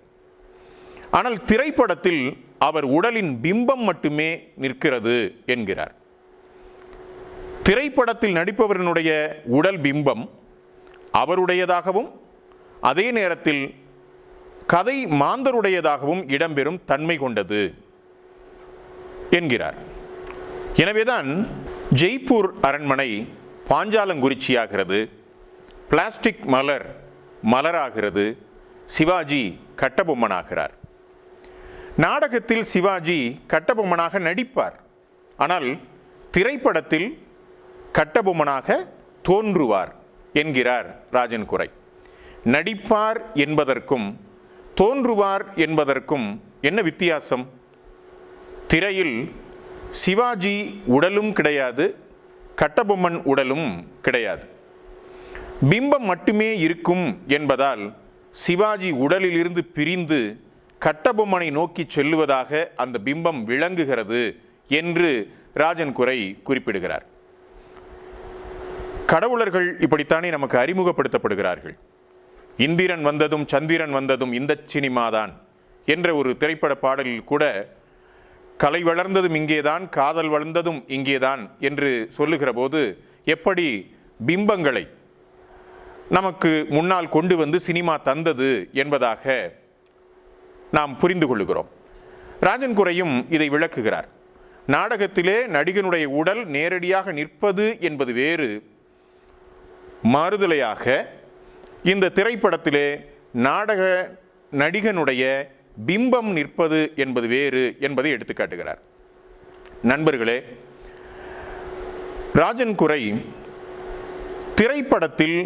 S1: ஆனால் திரைப்படத்தில் அவர் உடலின் பிம்பம் மட்டுமே நிற்கிறது என்கிறார். திரைப்படத்தில் நடிப்பவர்களுடைய உடல் பிம்பம் அவருடையதாகவும் அதே நேரத்தில் கதை மாந்தருடையதாகவும் இடம்பெறும் தன்மை கொண்டது என்கிறார். எனவேதான் ஜெய்ப்பூர் அரண்மனை பாஞ்சாலங்குறிச்சியாகிறது, பிளாஸ்டிக் மலர் மலராகிறது, சிவாஜி கட்டபொம்மனாகிறார். நாடகத்தில் சிவாஜி கட்டபொம்மனாக நடிப்பார், ஆனால் திரைப்படத்தில் கட்டபொம்மனாக தோன்றுவார் என்கிறார் ராஜன் குரை. நடிப்பார் என்பதற்கும் தோன்றுவார் என்பதற்கும் என்ன வித்தியாசம்? திரையில் சிவாஜி உடலும் கிடையாது, கட்டபொம்மன் உடலும் கிடையாது, பிம்பம் மட்டுமே இருக்கும் என்பதால் சிவாஜி உடலிலிருந்து பிரிந்து கட்டபொம்மனை நோக்கி செல்லுவதாக அந்த பிம்பம் விளங்குகிறது என்று ராஜன் குரை குறிப்பிடுகிறார். கடவுளர்கள் இப்படித்தானே நமக்கு அறிமுகப்படுத்தப்படுகிறார்கள். இந்திரன் வந்ததும் சந்திரன் வந்ததும் இந்த சினிமாதான் என்ற ஒரு திரைப்பட பாடலில் கூட கலை வளர்ந்ததும் இங்கேதான், காதல் வளர்ந்ததும் இங்கேதான் என்று சொல்லுகிற போது எப்படி பிம்பங்களை நமக்கு முன்னால் கொண்டு வந்து சினிமா தந்தது என்பதாக நாம் புரிந்து கொள்ளுகிறோம். ராஜன் குரையும் இதை விளக்குகிறார். நாடகத்திலே நடிகனுடைய உடல் நேரடியாக நிற்பது என்பது வேறு, மாறுதலையாக இந்த திரைப்படத்திலே நாடக நடிகனுடைய பிம்பம் நிற்பது என்பது வேறு என்பதை எடுத்துக்காட்டுகிறார். நண்பர்களே, ராஜன் குரை திரைப்படத்தில்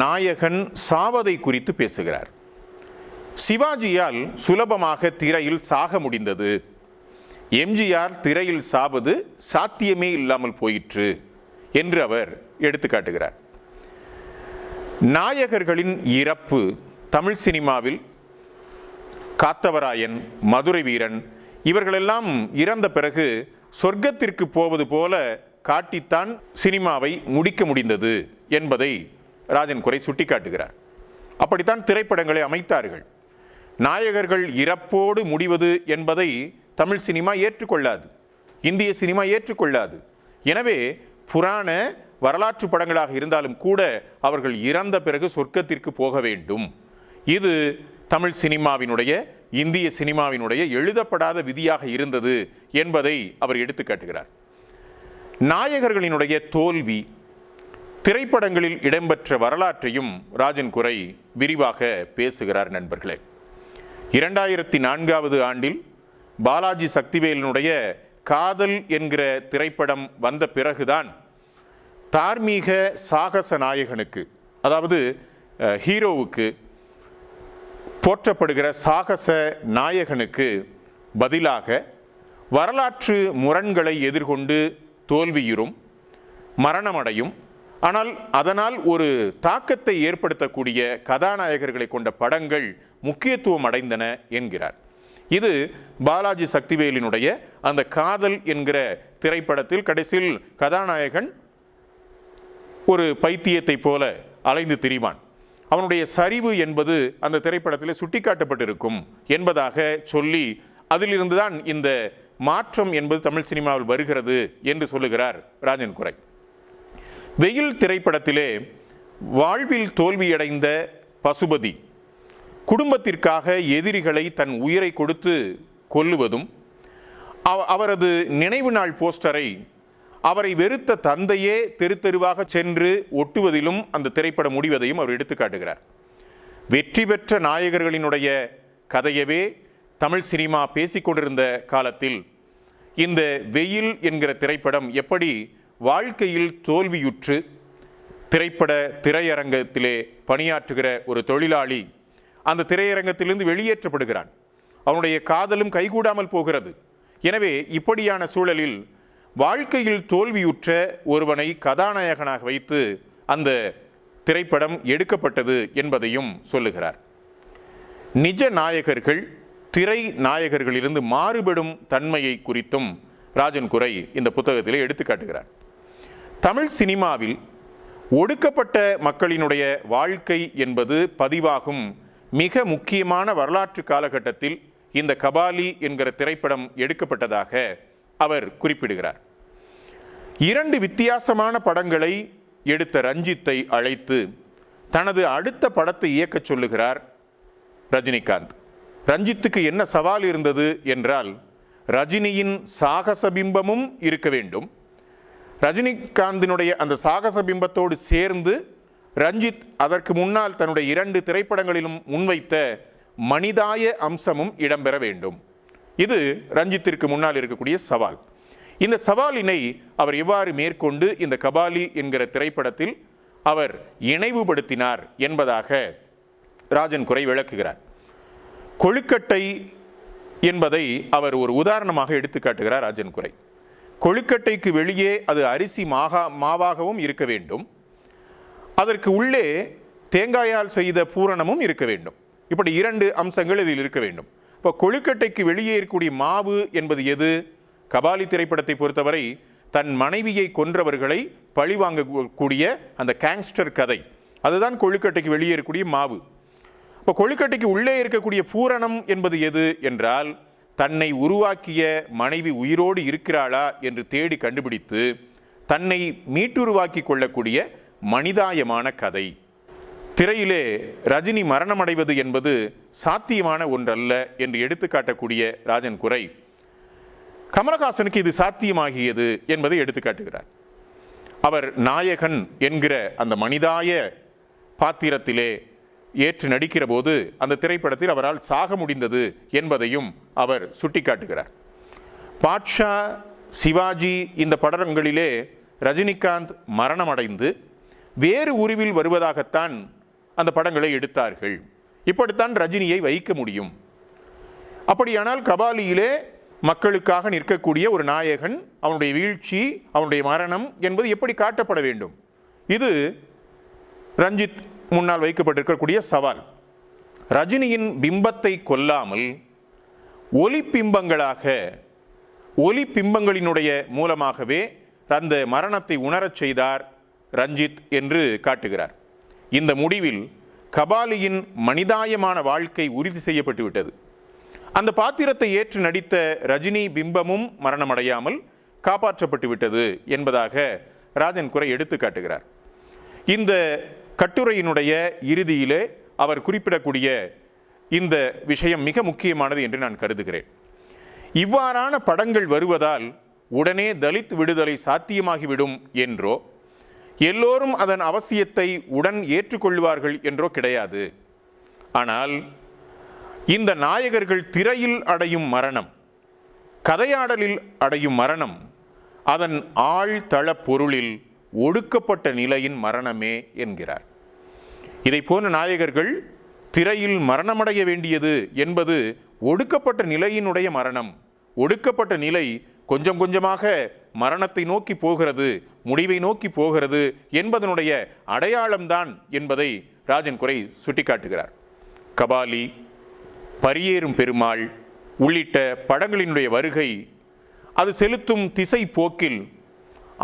S1: நாயகன் சாவதை குறித்து பேசுகிறார். சிவாஜியால் சுலபமாக திரையில் சாக முடிந்தது, எம்ஜிஆர் திரையில் சாவது சாத்தியமே இல்லாமல் போயிற்று என்று அவர் எடுத்துக்காட்டுகிறார். நாயகர்களின் இறப்பு தமிழ் சினிமாவில் காத்தவராயன், மதுரை வீரன் இவர்களெல்லாம் இறந்த பிறகு சொர்க்கத்திற்கு போவது போல காட்டித்தான் சினிமாவை முடிக்க முடிந்தது என்பதை ராஜன் குரை சுட்டிக்காட்டுகிறார். அப்படித்தான் திரைப்படங்களை அமைத்தார்கள். நாயகர்கள் இறப்போடு முடிவது என்பதை தமிழ் சினிமா ஏற்றுக்கொள்ளாது, இந்திய சினிமா ஏற்றுக்கொள்ளாது. எனவே புராண வரலாற்று படங்களாக இருந்தாலும் கூட அவர்கள் இறந்த பிறகு சொர்க்கத்திற்கு போக வேண்டும். இது தமிழ் சினிமாவினுடைய, இந்திய சினிமாவினுடைய எழுதப்படாத விதியாக இருந்தது என்பதை அவர் எடுத்துக்காட்டுகிறார். நாயகர்களினுடைய தோல்வி திரைப்படங்களில் இடம்பெற்ற வரலாற்றையும் ராஜன் குரை விரிவாக பேசுகிறார். நண்பர்களே, 2004 ஆண்டில் பாலாஜி சக்திவேலினுடைய காதல் என்கிற திரைப்படம் வந்த பிறகுதான் தார்மீக சாகச நாயகனுக்கு, அதாவது ஹீரோவுக்கு, போற்றப்படுகிற சாகச நாயகனுக்கு பதிலாக வரலாற்று முரண்களை எதிர்கொண்டு தோல்வியுறும், மரணமடையும், ஆனால் அதனால் ஒரு தாக்கத்தை ஏற்படுத்தக்கூடிய கதாநாயகர்களை கொண்ட படங்கள் முக்கியத்துவம் அடைந்தன என்கிறார். இது பாலாஜி சக்திவேலினுடைய அந்த காதல் என்கிற திரைப்படத்தில் கடைசியில் கதாநாயகன் ஒரு பைத்தியத்தை போல அலைந்து திரிவான். அவனுடைய சரிவு என்பது அந்த திரைப்படத்தில் சுட்டிக்காட்டப்பட்டிருக்கும் என்பதாக சொல்லி அதிலிருந்துதான் இந்த மாற்றம் என்பது தமிழ் சினிமாவில் வருகிறது என்று சொல்லுகிறார் ராஜன் குரை. வெயில் திரைப்படத்திலே வாழ்வில் தோல்வியடைந்த பசுபதி குடும்பத்திற்காக எதிரிகளை தன் உயிரை கொடுத்து கொல்லுவதும், அவரது நினைவு நாள் போஸ்டரை அவரை வெறுத்த தந்தையே தெரு தெருவாக சென்று ஒட்டுவதிலும் அந்த திரைப்படம் முடிவதையும் அவர் எடுத்துக்காட்டுகிறார். வெற்றி பெற்ற நாயகர்களினுடைய கதையவே தமிழ் சினிமா பேசிக்கொண்டிருந்த காலத்தில் இந்த வெயில் என்கிற திரைப்படம் எப்படி வாழ்க்கையில் தோல்வியுற்று திரையரங்கத்திலே பணியாற்றுகிற ஒரு தொழிலாளி அந்த திரையரங்கத்திலிருந்து வெளியேற்றப்படுகிறான். அவனுடைய காதலும் கைகூடாமல் போகிறது. எனவே இப்படியான சூழலில் வாழ்க்கையில் தோல்வியுற்ற ஒருவனை கதாநாயகனாக வைத்து அந்த திரைப்படம் எடுக்கப்பட்டது என்பதையும் சொல்லுகிறார். நிஜ நாயகர்கள் திரை நாயகர்களிலிருந்து மாறுபடும் தன்மையை குறித்தும் ராஜன் குரை இந்த புத்தகத்திலே எடுத்துக்காட்டுகிறார். தமிழ் சினிமாவில் ஒடுக்கப்பட்ட மக்களினுடைய வாழ்க்கை என்பது பதிவாகும் மிக முக்கியமான வரலாற்று காலகட்டத்தில் இந்த கபாலி என்கிற திரைப்படம் எடுக்கப்பட்டதாக அவர் குறிப்பிடுகிறார். 2 வித்தியாசமான படங்களை எடுத்த ரஞ்சித்தை அழைத்து தனது அடுத்த படத்தை இயக்கச் சொல்லுகிறார் ரஜினிகாந்த். ரஞ்சித்துக்கு என்ன சவால் இருந்தது என்றால், ரஜினியின் சாகச பிம்பமும் இருக்க வேண்டும், ரஜினிகாந்தினுடைய அந்த சாகச பிம்பத்தோடு சேர்ந்து ரஞ்சித் அதற்கு முன்னால் தன்னுடைய 2 திரைப்படங்களிலும் முன்வைத்த மனிதாய அம்சமும் இடம்பெற வேண்டும். இது ரஞ்சித்திற்கு முன்னால் இருக்கக்கூடிய சவால். இந்த சவாலினை அவர் எவ்வாறு மேற்கொண்டு இந்த கபாலி என்கிற திரைப்படத்தில் அவர் இணைவுபடுத்தினார் என்பதாக ராஜன் குரை விளக்குகிறார். கொழுக்கட்டை என்பதை அவர் ஒரு உதாரணமாக எடுத்துக்காட்டுகிறார் ராஜன் குரை. கொழுக்கட்டைக்கு வெளியே அது அரிசி மாவாகவும் இருக்க வேண்டும், அதற்கு உள்ளே தேங்காயால் செய்த பூரணமும் இருக்க வேண்டும். இப்படி 2 அம்சங்கள் இதில் இருக்க வேண்டும். இப்போ கொழுக்கட்டைக்கு வெளியே இருக்கக்கூடிய மாவு என்பது எது? கபாலி திரைப்படத்தை பொறுத்தவரை தன் மனைவியை கொன்றவர்களை பழிவாங்கக்கூடிய அந்த கேங்ஸ்டர் கதை, அதுதான் கொழுக்கட்டைக்கு வெளியே இருக்கக்கூடிய மாவு. இப்போ கொழுக்கட்டைக்கு உள்ளே இருக்கக்கூடிய பூரணம் என்பது எது என்றால், தன்னை உருவாக்கிய மனைவி உயிரோடு இருக்கிறாளா என்று தேடி கண்டுபிடித்து தன்னை மீட்டுருவாக்கி கொள்ளக்கூடிய மனிதாயமான கதை. திரையிலே ரஜினி மரணமடைவது என்பது சாத்தியமான ஒன்றல்ல என்று எடுத்துக்காட்டக்கூடிய ராஜன் குரை கமலஹாசனுக்கு இது சாத்தியமாகியது என்பதை எடுத்துக்காட்டுகிறார். அவர் நாயகன் என்கிற அந்த மனிதாய பாத்திரத்திலே ஏற்று நடிக்கிற போது அந்த திரைப்படத்தில் அவரால் சாக முடிந்தது என்பதையும் அவர் சுட்டிக்காட்டுகிறார். பாட்ஷா, சிவாஜி இந்த படங்களிலே ரஜினிகாந்த் மரணமடைந்து வேறு உருவில் வருவதாகத்தான் அந்த படங்களை எடுத்தார்கள். இப்படித்தான் ரஜினியை வைக்க முடியும். அப்படியானால் கபாலியிலே மக்களுக்காக நிற்கக்கூடிய ஒரு நாயகன், அவனுடைய வீழ்ச்சி, அவனுடைய மரணம் என்பது எப்படி காட்டப்பட வேண்டும்? இது ரஞ்சித் முன்னால் வைக்கப்பட்டிருக்கக்கூடிய சவால். ரஜினியின் பிம்பத்தை கொல்லாமல் ஒலி பிம்பங்களினுடைய மூலமாகவே அந்த மரணத்தை உணரச் செய்தார் ரஞ்சித் என்று காட்டுகிறார். இந்த முடிவில் கபாலியின் மனிதாயமான வாழ்க்கை உறுதி செய்யப்பட்டு விட்டது. அந்த பாத்திரத்தை ஏற்று நடித்த ரஜினி பிம்பமும் மரணமடையாமல் காப்பாற்றப்பட்டு விட்டது என்பதாக ராஜன் குரை எடுத்து காட்டுகிறார். இந்த கட்டுரையினுடைய இறுதியிலே அவர் குறிப்பிடக்கூடிய இந்த விஷயம் மிக முக்கியமானது என்று நான் கருதுகிறேன். இவ்வாறான படங்கள் வருவதால் உடனே தலித் விடுதலை சாத்தியமாகிவிடும் என்றோ, எல்லோரும் அதன் அவசியத்தை உடன் ஏற்றுக்கொள்வார்கள் என்றோ கிடையாது. ஆனால் இந்த நாயகர்கள் திரையில் அடையும் மரணம், கதையாடலில் அடையும் மரணம், அதன் ஆழ்தள பொருளில் ஒடுக்கப்பட்ட நிலையின் மரணமே என்கிறார். இதை போன்ற நாயகர்கள் திரையில் மரணமடைய வேண்டியது என்பது ஒடுக்கப்பட்ட நிலையினுடைய மரணம். ஒடுக்கப்பட்ட நிலை கொஞ்சம் கொஞ்சமாக மரணத்தை நோக்கி போகிறது, முடிவை நோக்கி போகிறது என்பதனுடைய அடையாளம்தான் என்பதை ராஜன் குரை சுட்டிக்காட்டுகிறார். கபாலி, பரியேறும் பெருமாள் உள்ளிட்ட படங்களினுடைய வருகை அது செலுத்தும் திசை போக்கில்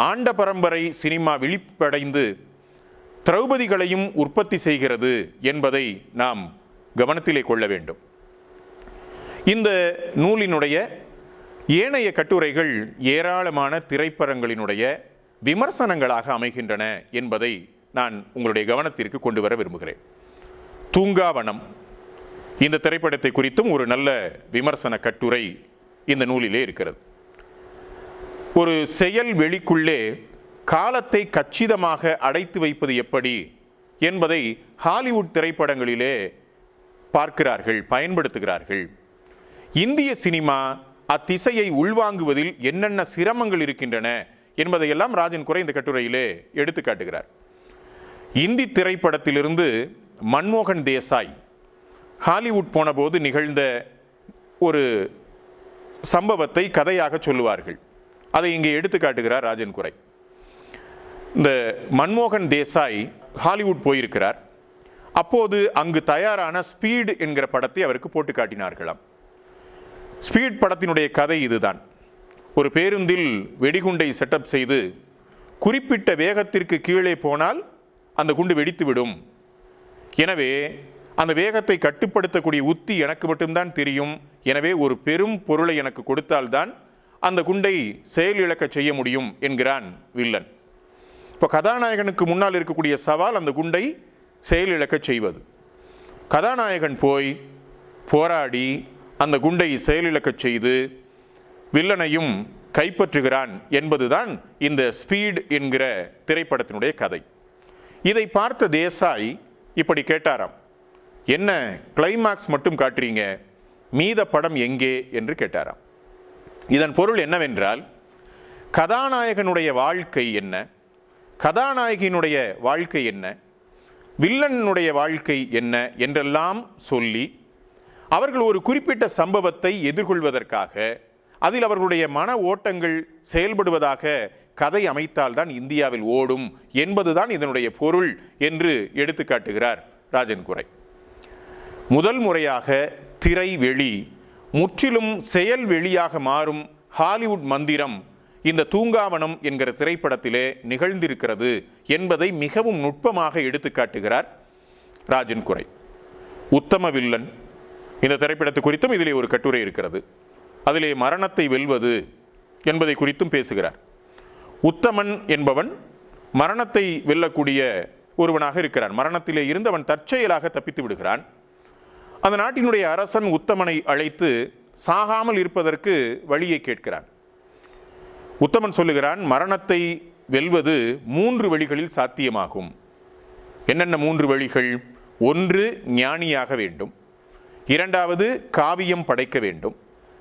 S1: ஆண்ட பரம்பரை சினிமா விழிப்படைந்து திரௌபதிகளையும் உற்பத்தி செய்கிறது என்பதை நாம் கவனத்திலே கொள்ள வேண்டும். இந்த நூலினுடைய ஏனைய கட்டுரைகள் ஏராளமான திரைப்படங்களினுடைய விமர்சனங்களாக அமைகின்றன என்பதை நான் உங்களுடைய கவனத்திற்கு கொண்டு வர விரும்புகிறேன். தூங்காவனம் இந்த திரைப்படத்தை குறித்தும் ஒரு நல்ல விமர்சன கட்டுரை இந்த நூலிலே இருக்கிறது. ஒரு செயல் வெளிக்குள்ளே காலத்தை கச்சிதமாக அடைத்து வைப்பது எப்படி என்பதை ஹாலிவுட் திரைப்படங்களிலே பார்க்கிறார்கள், பயன்படுத்துகிறார்கள். இந்திய சினிமா அத்திசையை உள்வாங்குவதில் என்னென்ன சிரமங்கள் இருக்கின்றன என்பதையெல்லாம் ராஜன் குரை இந்த கட்டுரையிலே எடுத்து காட்டுகிறார். இந்தி திரைப்படத்திலிருந்து மன்மோகன் தேசாய் ஹாலிவுட் போன போது நிகழ்ந்த ஒரு சம்பவத்தை கதையாக சொல்லுவார்கள். அதை இங்கே எடுத்து காட்டுகிறார் ராஜன் குரை. இந்த மன்மோகன் தேசாய் ஹாலிவுட் போயிருக்கிறார். அப்போது அங்கு தயாரான ஸ்பீடு என்கிற படத்தை அவருக்கு போட்டு காட்டினார்களாம். ஸ்பீட் படத்தினுடைய கதை இதுதான். ஒரு பேருந்தில் வெடிகுண்டை செட்டப் செய்து குறிப்பிட்ட வேகத்திற்கு கீழே போனால் அந்த குண்டு வெடித்துவிடும். எனவே அந்த வேகத்தை கட்டுப்படுத்தக்கூடிய உத்தி எனக்கு மட்டும்தான் தெரியும். எனவே ஒரு பெரும் பொருளை எனக்கு கொடுத்தால்தான் அந்த குண்டை செயலிழக்க செய்ய முடியும் என்கிறான் வில்லன். இப்போ கதாநாயகனுக்கு முன்னால் இருக்கக்கூடிய சவால் அந்த குண்டை செயலிழக்க செய்வது. கதாநாயகன் போய் போராடி அந்த குண்டை செயலிழக்க செய்து வில்லனையும் கைப்பற்றுகிறான் என்பதுதான் இந்த ஸ்பீட் என்கிற திரைப்படத்தினுடைய கதை. இதை பார்த்த தேசாய் இப்படி கேட்டாராம், என்ன கிளைமாக்ஸ் மட்டும் காட்டுறீங்க, மீத படம் எங்கே என்று கேட்டாராம். இதன் பொருள் என்னவென்றால், கதாநாயகனுடைய வாழ்க்கை என்ன, கதாநாயகியினுடைய வாழ்க்கை என்ன, வில்லனுடைய வாழ்க்கை என்ன என்றெல்லாம் சொல்லி அவர்கள் ஒரு குறிப்பிட்ட சம்பவத்தை எதிர்கொள்வதற்காக அதில் அவர்களுடைய மன ஓட்டங்கள் செயல்படுவதாக கதை அமைத்தால்தான் இந்தியாவில் ஓடும் என்பதுதான் இதனுடைய பொருள் என்று எடுத்து காட்டுகிறார் ராஜன் குரை. முதல் முறையாக திரை வெளி முற்றிலும் செயல் வெளியாக மாறும் ஹாலிவுட் மந்திரம் இந்த தூங்காவனம் என்கிற திரைப்படத்திலே நிகழ்ந்திருக்கிறது என்பதை மிகவும் நுட்பமாக எடுத்து காட்டுகிறார் ராஜன் குரை. உத்தம வில்லன். இந்த திரைப்படத்தை குறித்தும் இதிலே ஒரு கட்டுரை இருக்கிறது. அதிலே மரணத்தை வெல்வது என்பதை குறித்தும் பேசுகிறார். உத்தமன் என்பவன் மரணத்தை வெல்லக்கூடிய ஒருவனாக இருக்கிறான். மரணத்திலே இருந்து அவன் தற்செயலாக தப்பித்து விடுகிறான். அந்த நாட்டினுடைய அரசன் உத்தமனை அழைத்து சாகாமல் இருப்பதற்கு வழியை கேட்கிறான். உத்தமன் சொல்லுகிறான், மரணத்தை வெல்வது 3 வழிகளில் சாத்தியமாகும். என்னென்ன 3 வழிகள்? 1, ஞானியாக வேண்டும். 2வது, காவியம் படைக்க வேண்டும்.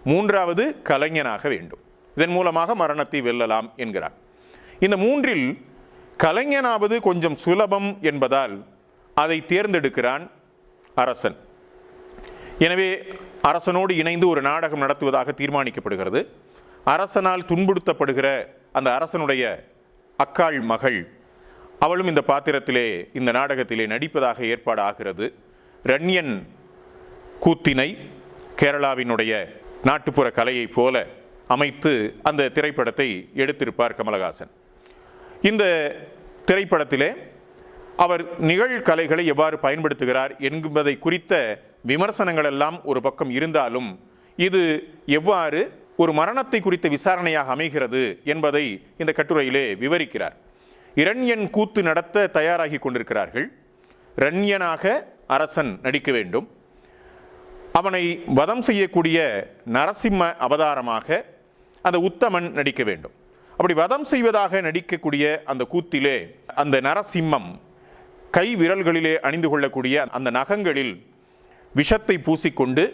S1: 3வது, கலைஞனாக வேண்டும். இதன் மூலமாக மரணத்தை வெல்லலாம் என்கிறான். இந்த 3இல் கலைஞனாவது கொஞ்சம் சுலபம் என்பதால் அதை தேர்ந்தெடுக்கிறான் அரசன். எனவே அரசனோடு இணைந்து ஒரு நாடகம் நடத்துவதாக தீர்மானிக்கப்படுகிறது. அரசனால் துன்புறுத்தப்படுகிற அந்த அரசனுடைய அக்காள் மகள், அவளும் இந்த பாத்திரத்திலே, இந்த நாடகத்திலே நடிப்பதாக ஏற்பாடு ஆகிறது. ரன்யன் கூத்தினை கேரளாவினுடைய நாட்டுப்புற கலையைப் போல அமைத்து அந்த திரைப்படத்தை எடுத்திருப்பார் கமலஹாசன். இந்த திரைப்படத்திலே அவர் நிகழ்கலைகளை எவ்வாறு பயன்படுத்துகிறார் என்பதை குறித்த விமர்சனங்கள் எல்லாம் ஒரு பக்கம் இருந்தாலும், இது எவ்வாறு ஒரு மரணத்தை குறித்த விசாரணையாக அமைகிறது என்பதை இந்த கட்டுரையிலே விவரிக்கிறார். இரண்யன் கூத்து நடத்த தயாராகி கொண்டிருக்கிறார்கள். ரன்யனாக அரசன் நடிக்க வேண்டும். அவனை வதம் செய்யக்கூடிய நரசிம்ம அவதாரமாக அந்த உத்தமன் நடிக்க வேண்டும். அப்படி வதம் செய்வதாக நடிக்கக்கூடிய அந்த கூத்திலே அந்த நரசிம்மம் கை விரல்களிலே அணிந்து கொள்ளக்கூடிய அந்த நகங்களில் விஷத்தை பூசிக்கொண்டு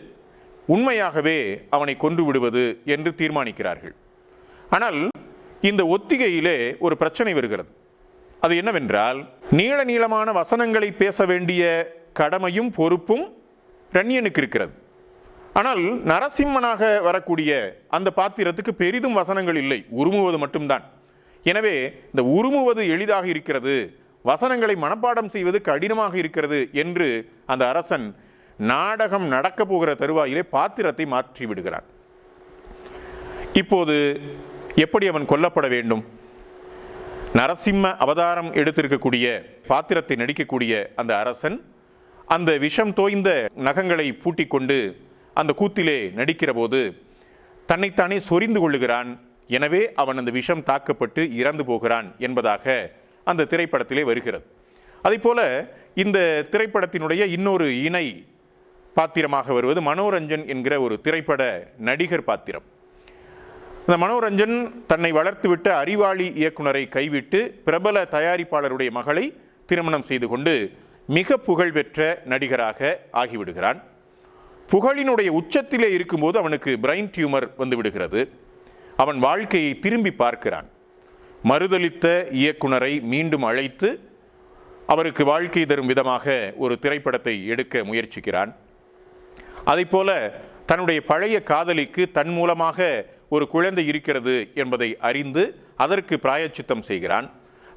S1: உண்மையாகவே அவனை கொன்று விடுவது என்று தீர்மானிக்கிறார்கள். ஆனால் இந்த ஒத்திகையிலே ஒரு பிரச்சனை வருகிறது. அது என்னவென்றால், நீள நீளமான வசனங்களை பேச வேண்டிய கடமையும் பொறுப்பும் ரன்யனுக்கு இருக்கிறது. ஆனால் நரசிம்மனாக வரக்கூடிய அந்த பாத்திரத்துக்கு பெரிதும் வசனங்கள் இல்லை, உருமுவது மட்டும்தான். எனவே இந்த உருமுவது எளிதாக இருக்கிறது, வசனங்களை மனப்பாடம் செய்வது கடினமாக இருக்கிறது என்று அந்த அரசன் நாடகம் நடக்கப் போகிற தருவாயிலே பாத்திரத்தை மாற்றி விடுகிறான். இப்போது எப்படி அவன் கொல்லப்பட வேண்டும்? நரசிம்ம அவதாரம் எடுத்திருக்கக்கூடிய பாத்திரத்தை நடிக்கக்கூடிய அந்த அரசன் அந்த விஷம் தோய்ந்த நகங்களை பூட்டிக்கொண்டு அந்த கூத்திலே நடிக்கிற போது தன்னைத்தானே சொரிந்து கொள்ளுகிறான். எனவே அவன் அந்த விஷம் தாக்கப்பட்டு இறந்து போகிறான் என்பதாக அந்த திரைப்படத்திலே வருகிறது. அதேபோல இந்த திரைப்படத்தினுடைய இன்னொரு இணை பாத்திரமாக வருவது மனோரஞ்சன் என்கிற ஒரு திரைப்பட நடிகர் பாத்திரம். இந்த மனோரஞ்சன் தன்னை வளர்த்துவிட்ட அறிவாளி இயக்குனரை கைவிட்டு பிரபல தயாரிப்பாளருடைய மகளை திருமணம் செய்து கொண்டு மிக புகழ்பெற்ற நடிகராக ஆகிவிடுகிறான். புகழினுடைய உச்சத்திலே இருக்கும்போது அவனுக்கு பிரைன் டியூமர் வந்து விடுகிறது. அவன் வாழ்க்கையை திரும்பி பார்க்கிறான். மறுதலித்த இயக்குனரை மீண்டும் அழைத்து அவருக்கு வாழ்க்கை தரும் விதமாக ஒரு திரைப்படத்தை எடுக்க முயற்சிக்கிறான். அதைப்போல தன்னுடைய பழைய காதலிக்கு தன் மூலமாக ஒரு குழந்தை இருக்கிறது என்பதை அறிந்து அதற்கு பிராயச்சித்தம் செய்கிறான்.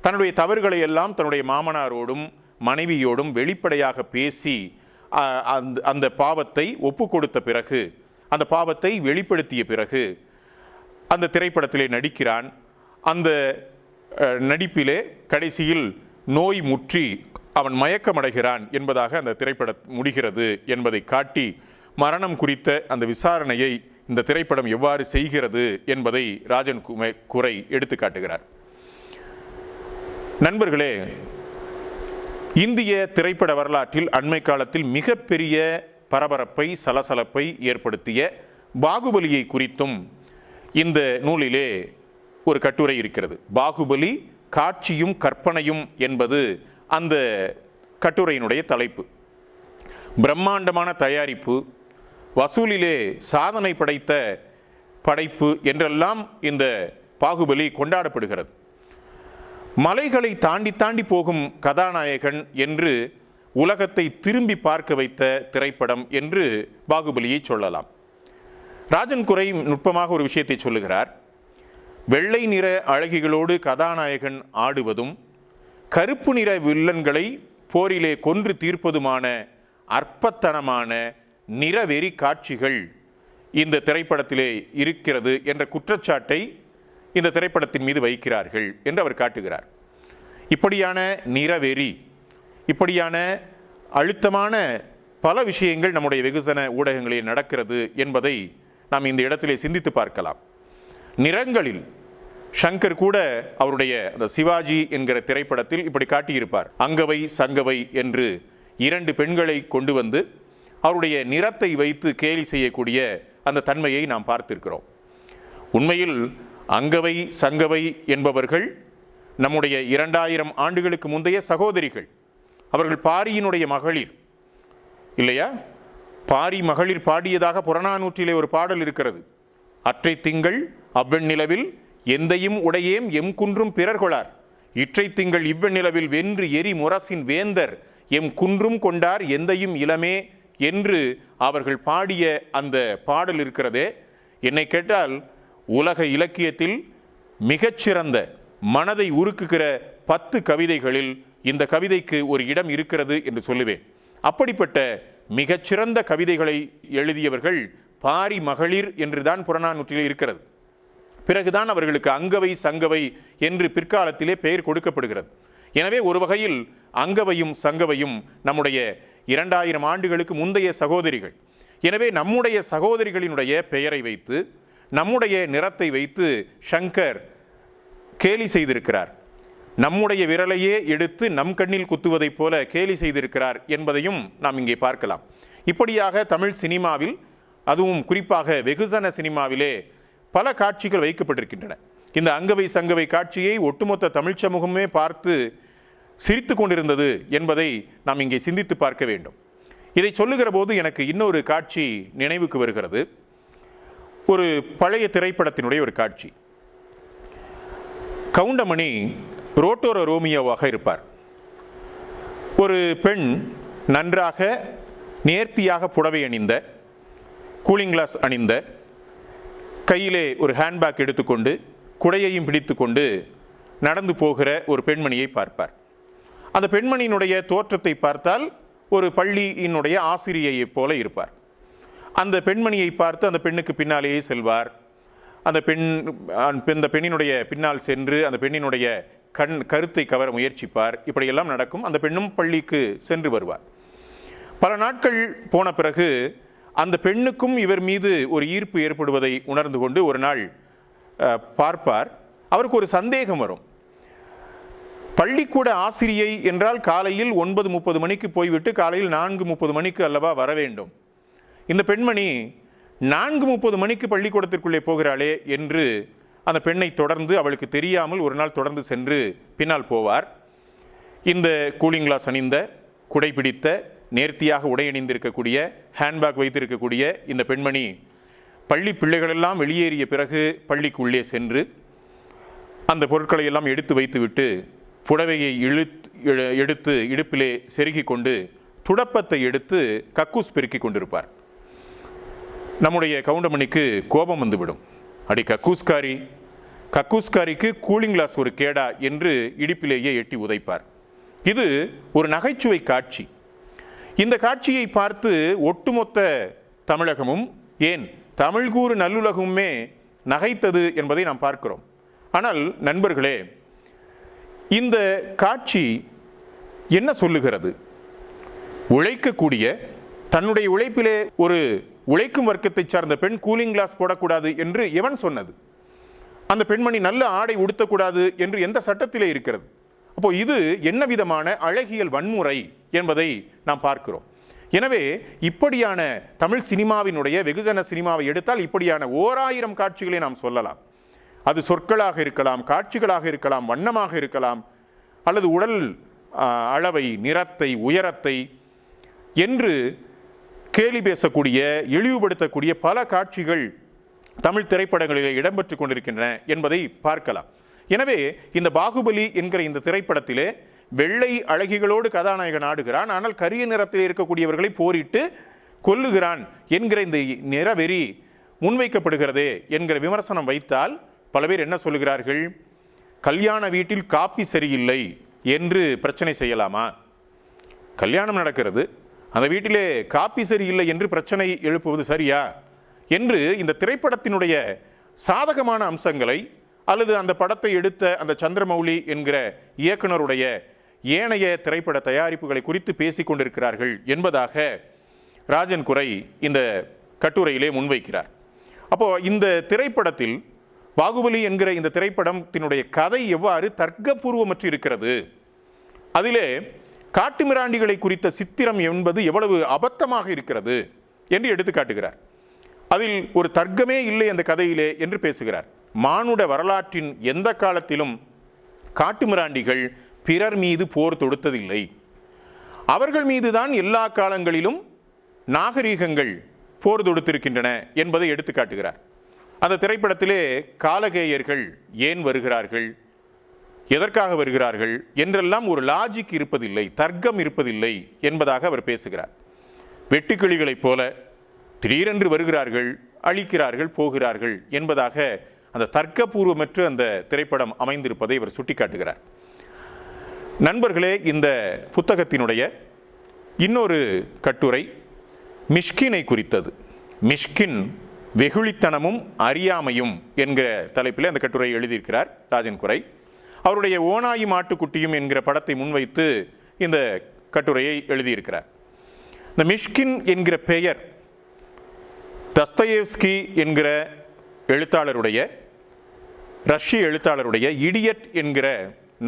S1: தன்னுடைய தவறுகளை எல்லாம் தன்னுடைய மாமனாரோடும் மனைவியோடும் வெளிப்படையாக பேசி அந்த பாவத்தை ஒப்பு கொடுத்த பிறகு, அந்த பாவத்தை வெளிப்படுத்திய பிறகு அந்த திரைப்படத்திலே நடிக்கிறான். அந்த நடிப்பிலே கடைசியில் நோய் முற்றி அவன் மயக்கமடைகிறான் என்பதாக அந்த திரைப்படம் முடிகிறது என்பதை காட்டி மரணம் குறித்த அந்த விசாரணையை இந்த திரைப்படம் எவ்வாறு செய்கிறது என்பதை ராஜன் குரை எடுத்து காட்டுகிறார். நண்பர்களே, இந்திய திரைப்பட வரலாற்றில் அண்மை காலத்தில் மிகப்பெரிய பரபரப்பை, சலசலப்பை ஏற்படுத்திய பாகுபலியை குறித்தும் இந்த நூலிலே ஒரு கட்டுரை இருக்கிறது. பாகுபலி காட்சியும் கற்பனையும் என்பது அந்த கட்டுரையினுடைய தலைப்பு. பிரம்மாண்டமான தயாரிப்பு, வசூலிலே சாதனை படைத்த படைப்பு என்றெல்லாம் இந்த பாகுபலி கொண்டாடப்படுகிறது. மலைகளை தாண்டி தாண்டி போகும் கதாநாயகன் என்று உலகத்தை திரும்பி பார்க்க வைத்த திரைப்படம் என்று பாகுபலியை சொல்லலாம். ராஜன் குரை நுட்பமாக ஒரு விஷயத்தை சொல்லுகிறார். வெள்ளை நிற அழகிகளோடு கதாநாயகன் ஆடுவதும் கருப்பு நிற வில்லன்களை போரிலே கொன்று தீர்ப்பதுமான அற்பத்தனமான நிறவெறி காட்சிகள் இந்த திரைப்படத்திலே இருக்கிறது என்ற குற்றச்சாட்டை இந்த திரைப்படத்தின் மீது வைக்கிறார்கள் என்று அவர் காட்டுகிறார். இப்படியான நிறவெறி, இப்படியான அழுத்தமான பல விஷயங்கள் நம்முடைய வெகுஜன ஊடகங்களில் நடக்கிறது என்பதை நாம் இந்த இடத்திலே சிந்தித்து பார்க்கலாம். நிறங்களில் ஷங்கர் கூட அவருடைய அந்த சிவாஜி என்கிற திரைப்படத்தில் இப்படி காட்டியிருப்பார். அங்கவை சங்கவை என்று 2 பெண்களை கொண்டு வந்து அவருடைய நிறத்தை வைத்து கேலி செய்யக்கூடிய அந்த தன்மையை நாம் பார்த்திருக்கிறோம். உண்மையில் அங்கவை சங்கவை என்பவர்கள் நம்முடைய 2000 ஆண்டுகளுக்கு முந்தைய சகோதரிகள். அவர்கள் பாரியினுடைய மகளிர் இல்லையா? பாரி மகளிர் பாடியதாக புறநானூற்றிலே ஒரு பாடல் இருக்கிறது. அற்றை திங்கள் அவ்வெண்ணிலவில் எந்தையும் உடையேம் எம் குன்றும் பிறர்கொளார், இற்றை திங்கள் இவ்வெண்ணிலவில் வென்று எரி முரசின் வேந்தர் எம் குன்றும் கொண்டார் எந்தையும் இளமே என்று அவர்கள் பாடிய அந்த பாடல் இருக்கிறதே, என்னை கேட்டால் உலக இலக்கியத்தில் மிகச்சிறந்த மனதை உருக்குகிற 10 கவிதைகளில் இந்த கவிதைக்கு ஒரு இடம் இருக்கிறது என்று சொல்லுவேன். அப்படிப்பட்ட மிகச்சிறந்த கவிதைகளை எழுதியவர்கள் பாரி மகளிர் என்றுதான் புறநானூற்றிலே இருக்கிறது. பிறகுதான் அவர்களுக்கு அங்கவை சங்கவை என்று பிற்காலத்திலே பெயர் கொடுக்கப்படுகிறது. எனவே ஒரு வகையில் அங்கவையும் சங்கவையும் நம்முடைய 2000 ஆண்டுகளுக்கு முந்தைய சகோதரிகள். எனவே நம்முடைய சகோதரிகளினுடைய பெயரை வைத்து நம்முடைய நிறத்தை வைத்து ஷங்கர் கேலி செய்திருக்கிறார். நம்முடைய விரலையே எடுத்து நம் கண்ணில் குத்துவதைப் போல கேலி செய்திருக்கிறார் என்பதையும் நாம் இங்கே பார்க்கலாம். இப்படியாக தமிழ் சினிமாவில், அதுவும் குறிப்பாக வெகுஜன சினிமாவிலே பல காட்சிகள் வைக்கப்பட்டிருக்கின்றன. இந்த அங்கவை சங்கவை காட்சியை ஒட்டுமொத்த தமிழ் சமூகமே பார்த்து சிரித்து கொண்டிருந்தது என்பதை நாம் இங்கே சிந்தித்து பார்க்க வேண்டும். இதை சொல்லுகிற போது எனக்கு இன்னொரு காட்சி நினைவுக்கு வருகிறது. ஒரு பழைய திரைப்படத்தினுடைய ஒரு காட்சி. கவுண்டமணி ரோட்டோர ரோமியோவாக இருப்பார். ஒரு பெண் நன்றாக நேர்த்தியாக புடவை அணிந்த, கூலிங் கிளாஸ் அணிந்த, கையிலே ஒரு ஹேண்ட்பேக் எடுத்துக்கொண்டு குடையையும் பிடித்து கொண்டு நடந்து போகிற ஒரு பெண்மணியை பார்ப்பார். அந்த பெண்மணியினுடைய தோற்றத்தை பார்த்தால் ஒரு பள்ளியினுடைய ஆசிரியையைப் போல இருப்பார். அந்த பெண்மணியை பார்த்து அந்த பெண்ணுக்கு பின்னாலேயே செல்வார். அந்த பெண்ணினுடைய பின்னால் சென்று அந்த பெண்ணினுடைய கருத்தை கவர முயற்சிப்பார். இப்படியெல்லாம் நடக்கும். அந்த பெண்ணும் பள்ளிக்கு சென்று வருவார். பல நாட்கள் போன பிறகு அந்த பெண்ணுக்கும் இவர் மீது ஒரு ஈர்ப்பு ஏற்படுவதை உணர்ந்து கொண்டு ஒரு நாள் பார்ப்பார். அவருக்கு ஒரு சந்தேகம் வரும். பள்ளிக்கூட ஆசிரியை என்றால் காலையில் 9:30 மணிக்கு போய்விட்டு காலையில் 4:30 மணிக்கு அல்லவா வர வேண்டும். இந்த பெண்மணி 4:30 மணிக்கு பள்ளிக்கூடத்திற்குள்ளே போகிறாளே என்று அந்த பெண்ணை தொடர்ந்து, அவளுக்கு தெரியாமல் ஒரு நாள் தொடர்ந்து சென்று பின்னால் போவார். இந்த கூலிங் கிளாஸ் அணிந்த, குடைபிடித்த, நேர்த்தியாக உடை அணிந்திருக்கக்கூடிய, ஹேண்ட்பேக் வைத்திருக்கக்கூடிய இந்த பெண்மணி பள்ளி பிள்ளைகளெல்லாம் வெளியேறிய பிறகு பள்ளிக்குள்ளே சென்று அந்த பொருட்களை எல்லாம் எடுத்து வைத்துவிட்டு புடவையை எடுத்து இடுப்பிலே செருகி கொண்டு துடப்பத்தை எடுத்து கக்கூஸ் பெருக்கி கொண்டிருப்பார். நம்முடைய கவுண்டமணிக்கு கோபம் வந்துவிடும். அடி கக்கூஸ்காரிக்கு கூலிங் கிளாஸ் ஒரு கேடா என்று இடுப்பிலேயே எட்டி உதைப்பார். இது ஒரு நகைச்சுவை காட்சி. இந்த காட்சியை பார்த்து ஒட்டுமொத்த தமிழகமும், ஏன் தமிழ்கூறு நல்லுலகமுமே நகைத்தது என்பதை நாம் பார்க்கிறோம். ஆனால் நண்பர்களே, இந்த காட்சி என்ன சொல்லுகிறது? உழைக்கக்கூடிய, தன்னுடைய உழைப்பிலே ஒரு உழைக்கும் வர்க்கத்தை சார்ந்த பெண் கூலிங் கிளாஸ் போடக்கூடாது என்று எவன் சொன்னது? அந்த பெண்மணி நல்ல ஆடை உடுத்தக்கூடாது என்று எந்த சட்டத்திலே இருக்கிறது? அப்போ இது என்ன விதமான அழகியல் வன்முறை என்பதை நாம் பார்க்கிறோம். எனவே இப்படியான தமிழ் சினிமாவினுடைய, வெகுஜன சினிமாவை எடுத்தால் இப்படியான 1000 காட்சிகளை நாம் சொல்லலாம். அது சொற்களாக இருக்கலாம், காட்சிகளாக இருக்கலாம், வண்ணமாக இருக்கலாம், அல்லது உடல் அளவை, நிறத்தை, உயரத்தை என்று கேலி பேசக்கூடிய, இழிவுபடுத்தக்கூடிய பல காட்சிகள் தமிழ் திரைப்படங்களிலே இடம்பெற்று கொண்டிருக்கின்றன என்பதை பார்க்கலாம். எனவே இந்த பாகுபலி என்கிற இந்த திரைப்படத்திலே வெள்ளை அழகிகளோடு கதாநாயகன் ஆடுகிறான், ஆனால் கரிய நிறத்தில் இருக்கக்கூடியவர்களை போரிட்டு கொல்லுகிறான் என்கிற இந்த நிறவெறி முன்வைக்கப்படுகிறதே என்கிற விமர்சனம் வைத்தால் பல பேர் என்ன சொல்லுகிறார்கள்? கல்யாண வீட்டில் காப்பி சரியில்லை என்று பிரச்சனை செய்யலாமா? கல்யாணம் நடக்கிறது, அந்த வீட்டிலே காப்பி சரியில்லை என்று பிரச்சனை எழுப்புவது சரியா என்று இந்த திரைப்படத்தினுடைய சாதகமான அம்சங்களை, அல்லது அந்த படத்தை எடுத்த அந்த சந்திரமௌலி என்கிற இயக்குனருடைய ஏனைய திரைப்பட தயாரிப்புகளை குறித்து பேசிக் கொண்டிருக்கிறார்கள் என்பதாக ராஜன் குரை இந்த கட்டுரையிலே முன்வைக்கிறார். அப்போது இந்த திரைப்படத்தில் பாகுபலி என்கிற இந்த திரைப்படத்தினுடைய கதை எவ்வாறு தர்க்கபூர்வமற்று இருக்கிறது, அதிலே காட்டுமிராண்டிகளை குறித்த சித்திரம் என்பது எவ்வளவு அபத்தமாக இருக்கிறது என்று எடுத்து காட்டுகிறார். அதில் ஒரு தர்க்கமே இல்லை அந்த கதையிலே என்று பேசுகிறார். மானுட வரலாற்றின் எந்த காலத்திலும் காட்டுமிராண்டிகள் பிறர் மீது போர் தொடுத்ததில்லை. அவர்கள் மீதுதான் எல்லா காலங்களிலும் நாகரீகங்கள் போர் தொடுத்திருக்கின்றன என்பதை எடுத்து காட்டுகிறார். அந்த திரைப்படத்திலே காலகேயர்கள் ஏன் வருகிறார்கள், எதற்காக வருகிறார்கள் என்றெல்லாம் ஒரு லாஜிக் இருப்பதில்லை, தர்க்கம் இருப்பதில்லை என்பதாக அவர் பேசுகிறார். வெட்டுக்கிளிகளைப் போல திடீரென்று வருகிறார்கள், அழிக்கிறார்கள், போகிறார்கள் என்பதாக அந்த தர்க்கபூர்வமற்ற அந்த திரைப்படம் அமைந்திருப்பதை அவர் சுட்டிக்காட்டுகிறார். நண்பர்களே, இந்த புத்தகத்தினுடைய இன்னொரு கட்டுரை மிஷ்கினை குறித்தது. மிஷ்கின் வெகுளித்தனமும் அறியாமையும் என்கிற தலைப்பில் அந்த கட்டுரையை எழுதியிருக்கிறார் ராஜன் குரை. அவருடைய ஓநாயும் ஆட்டுக்குட்டியும் என்கிற படத்தை முன்வைத்து இந்த கட்டுரையை எழுதியிருக்கிறார். இந்த மிஷ்கின் என்கிற பெயர் தஸ்தயேவ்ஸ்கி என்கிற எழுத்தாளருடைய, ரஷ்ய எழுத்தாளருடைய இடியட் என்கிற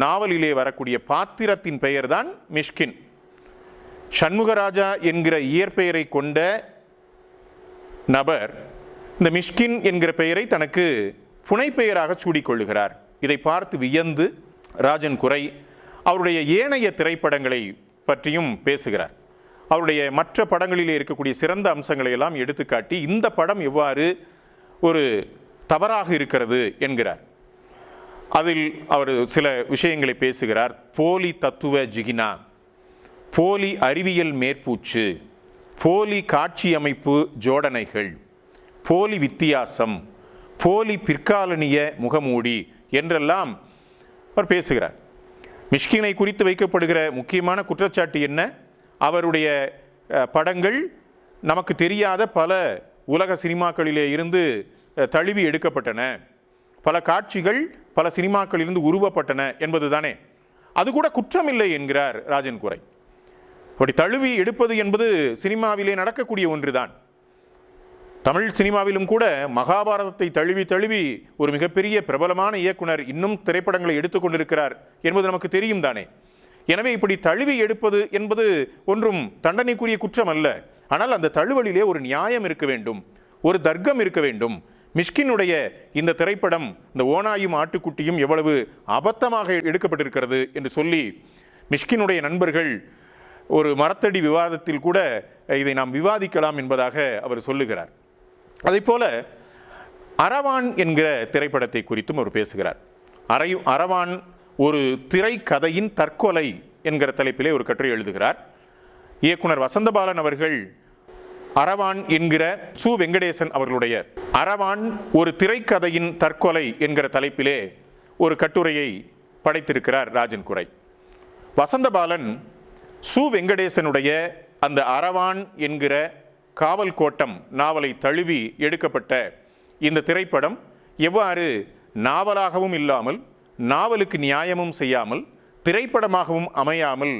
S1: நாவலிலே வரக்கூடிய பாத்திரத்தின் பெயர்தான் மிஷ்கின். சண்முகராஜா என்கிற இயற்பெயரை கொண்ட நபர் இந்த மிஷ்கின் என்கிற பெயரை தனக்கு புனைப்பெயராக சூடிக்கொள்ளுகிறார். இதை பார்த்து வியந்து ராஜன் குரை அவருடைய ஏனைய திரைப்படங்களை பற்றியும் பேசுகிறார். அவருடைய மற்ற படங்களிலே இருக்கக்கூடிய சிறந்த அம்சங்களை எல்லாம் எடுத்துக்காட்டி இந்த படம் எவ்வாறு ஒரு தவறாக இருக்கிறது என்கிறார். அதில் அவர் சில விஷயங்களை பேசுகிறார். போலி தத்துவ ஜிகினா, போலி அறிவியல் மேற்பூச்சு, போலி காட்சி அமைப்பு ஜோடனைகள், போலி வித்தியாசம், போலி பிற்காலனிய முகமூடி என்றெல்லாம் அவர் பேசுகிறார். மிஷ்கினை குறித்து வைக்கப்படுகிற முக்கியமான குற்றச்சாட்டு என்ன? அவருடைய படங்கள் நமக்கு தெரியாத பல உலக சினிமாக்களிலே இருந்து தழுவி எடுக்கப்பட்டன, பல காட்சிகள் பல சினிமாக்களிலிருந்து உருவப்பட்டன என்பது தானே. அது கூட குற்றமில்லை என்கிறார் ராஜன் குரை. அப்படி தழுவி எடுப்பது என்பது சினிமாவிலே நடக்கக்கூடிய ஒன்றுதான். தமிழ் சினிமாவிலும் கூட மகாபாரதத்தை தழுவி தழுவி ஒரு மிகப்பெரிய பிரபலமான இயக்குனர் இன்னும் திரைப்படங்களை எடுத்துக்கொண்டிருக்கிறார் என்பது நமக்கு தெரியும் தானே. எனவே இப்படி தழுவி எடுப்பது என்பது ஒன்றும் தண்டனைக்குரிய குற்றம் அல்ல. ஆனால் அந்த தழுவலிலே ஒரு நியாயம் இருக்க வேண்டும், ஒரு தர்க்கம் இருக்க வேண்டும். மிஷ்கினுடைய இந்த திரைப்படம், இந்த ஓநாயும் ஆட்டுக்குட்டியும் எவ்வளவு அபத்தமாக எடுக்கப்பட்டிருக்கிறது என்று சொல்லி மிஷ்கினுடைய நண்பர்கள் ஒரு மரத்தடி விவாதத்தில் கூட இதை நாம் விவாதிக்கலாம் என்பதாக அவர் சொல்லுகிறார். அதைப்போல அரவான் என்கிற திரைப்படத்தை குறித்தும் அவர் பேசுகிறார். அரவான் ஒரு திரைக்கதையின் தற்கொலை என்கிற தலைப்பிலே ஒரு கட்டுரை எழுதுகிறார். இயக்குனர் வசந்தபாலன் அவர்கள் அரவான் என்கிற சு வெங்கடேசன் அவர்களுடைய அரவான் ஒரு திரைக்கதையின் தற்கொலை என்கிற தலைப்பிலே ஒரு கட்டுரையை படைத்திருக்கிறார் ராஜன் குரை. வசந்தபாலன் சு வெங்கடேசனுடைய அந்த அரவான் என்கிற காவல் கோட்டம் நாவலை தழுவி எடுக்கப்பட்ட இந்த திரைப்படம் எவ்வாறு நாவலாகவும் இல்லாமல், நாவலுக்கு நியாயமும் செய்யாமல், திரைப்படமாகவும் அமையாமல்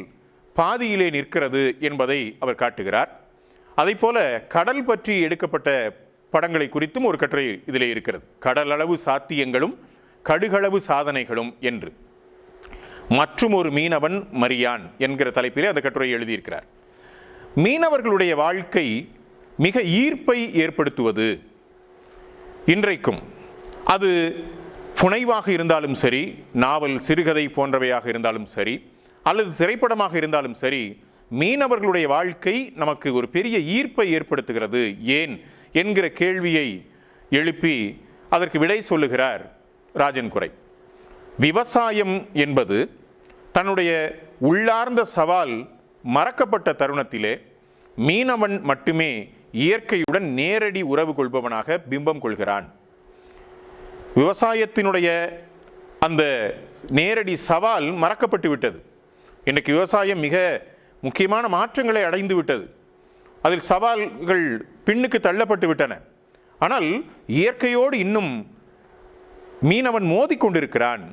S1: பாதியிலே நிற்கிறது என்பதை அவர் காட்டுகிறார். அதைப்போல கடல் பற்றி எடுக்கப்பட்ட படங்களை குறித்தும் ஒரு கட்டுரை இதிலே இருக்கிறது. கடலளவு சாத்தியங்களும் கடுகளவு சாதனைகளும் என்று மற்றும் ஒரு மீனவன் மரியான் என்கிற தலைப்பிலே அந்த கட்டுரை எழுதியிருக்கிறார். மீனவர்களுடைய வாழ்க்கை மிக ஈர்ப்பை ஏற்படுத்துவது. இன்றைக்கும் அது புனைவாக இருந்தாலும் சரி, நாவல் சிறுகதை போன்றவையாக இருந்தாலும் சரி, அல்லது திரைப்படமாக இருந்தாலும் சரி, மீனவர்களுடைய வாழ்க்கை நமக்கு ஒரு பெரிய ஈர்ப்பை ஏற்படுத்துகிறது. ஏன் என்கிற கேள்வியை எழுப்பி அதற்கு விடை சொல்லுகிறார் ராஜன் குரை. விவசாயம் என்பது தன்னுடைய உள்ளார்ந்த சவால் மறக்கப்பட்ட தருணத்திலே மீனவன் மட்டுமே இயற்கையுடன் நேரடி உறவு கொள்பவனாக பிம்பம் கொள்கிறான். விவசாயத்தினுடைய அந்த நேரடி சவால் மறக்கப்பட்டு விட்டது. இன்றைக்கு விவசாயம் மிக முக்கியமான மாற்றங்களை அடைந்து விட்டது. அதில் சவால்கள் பின்னுக்கு தள்ளப்பட்டு விட்டன. ஆனால் இயற்கையோடு இன்னும் மீனவன் மோதிக்கொண்டிருக்கிறான்.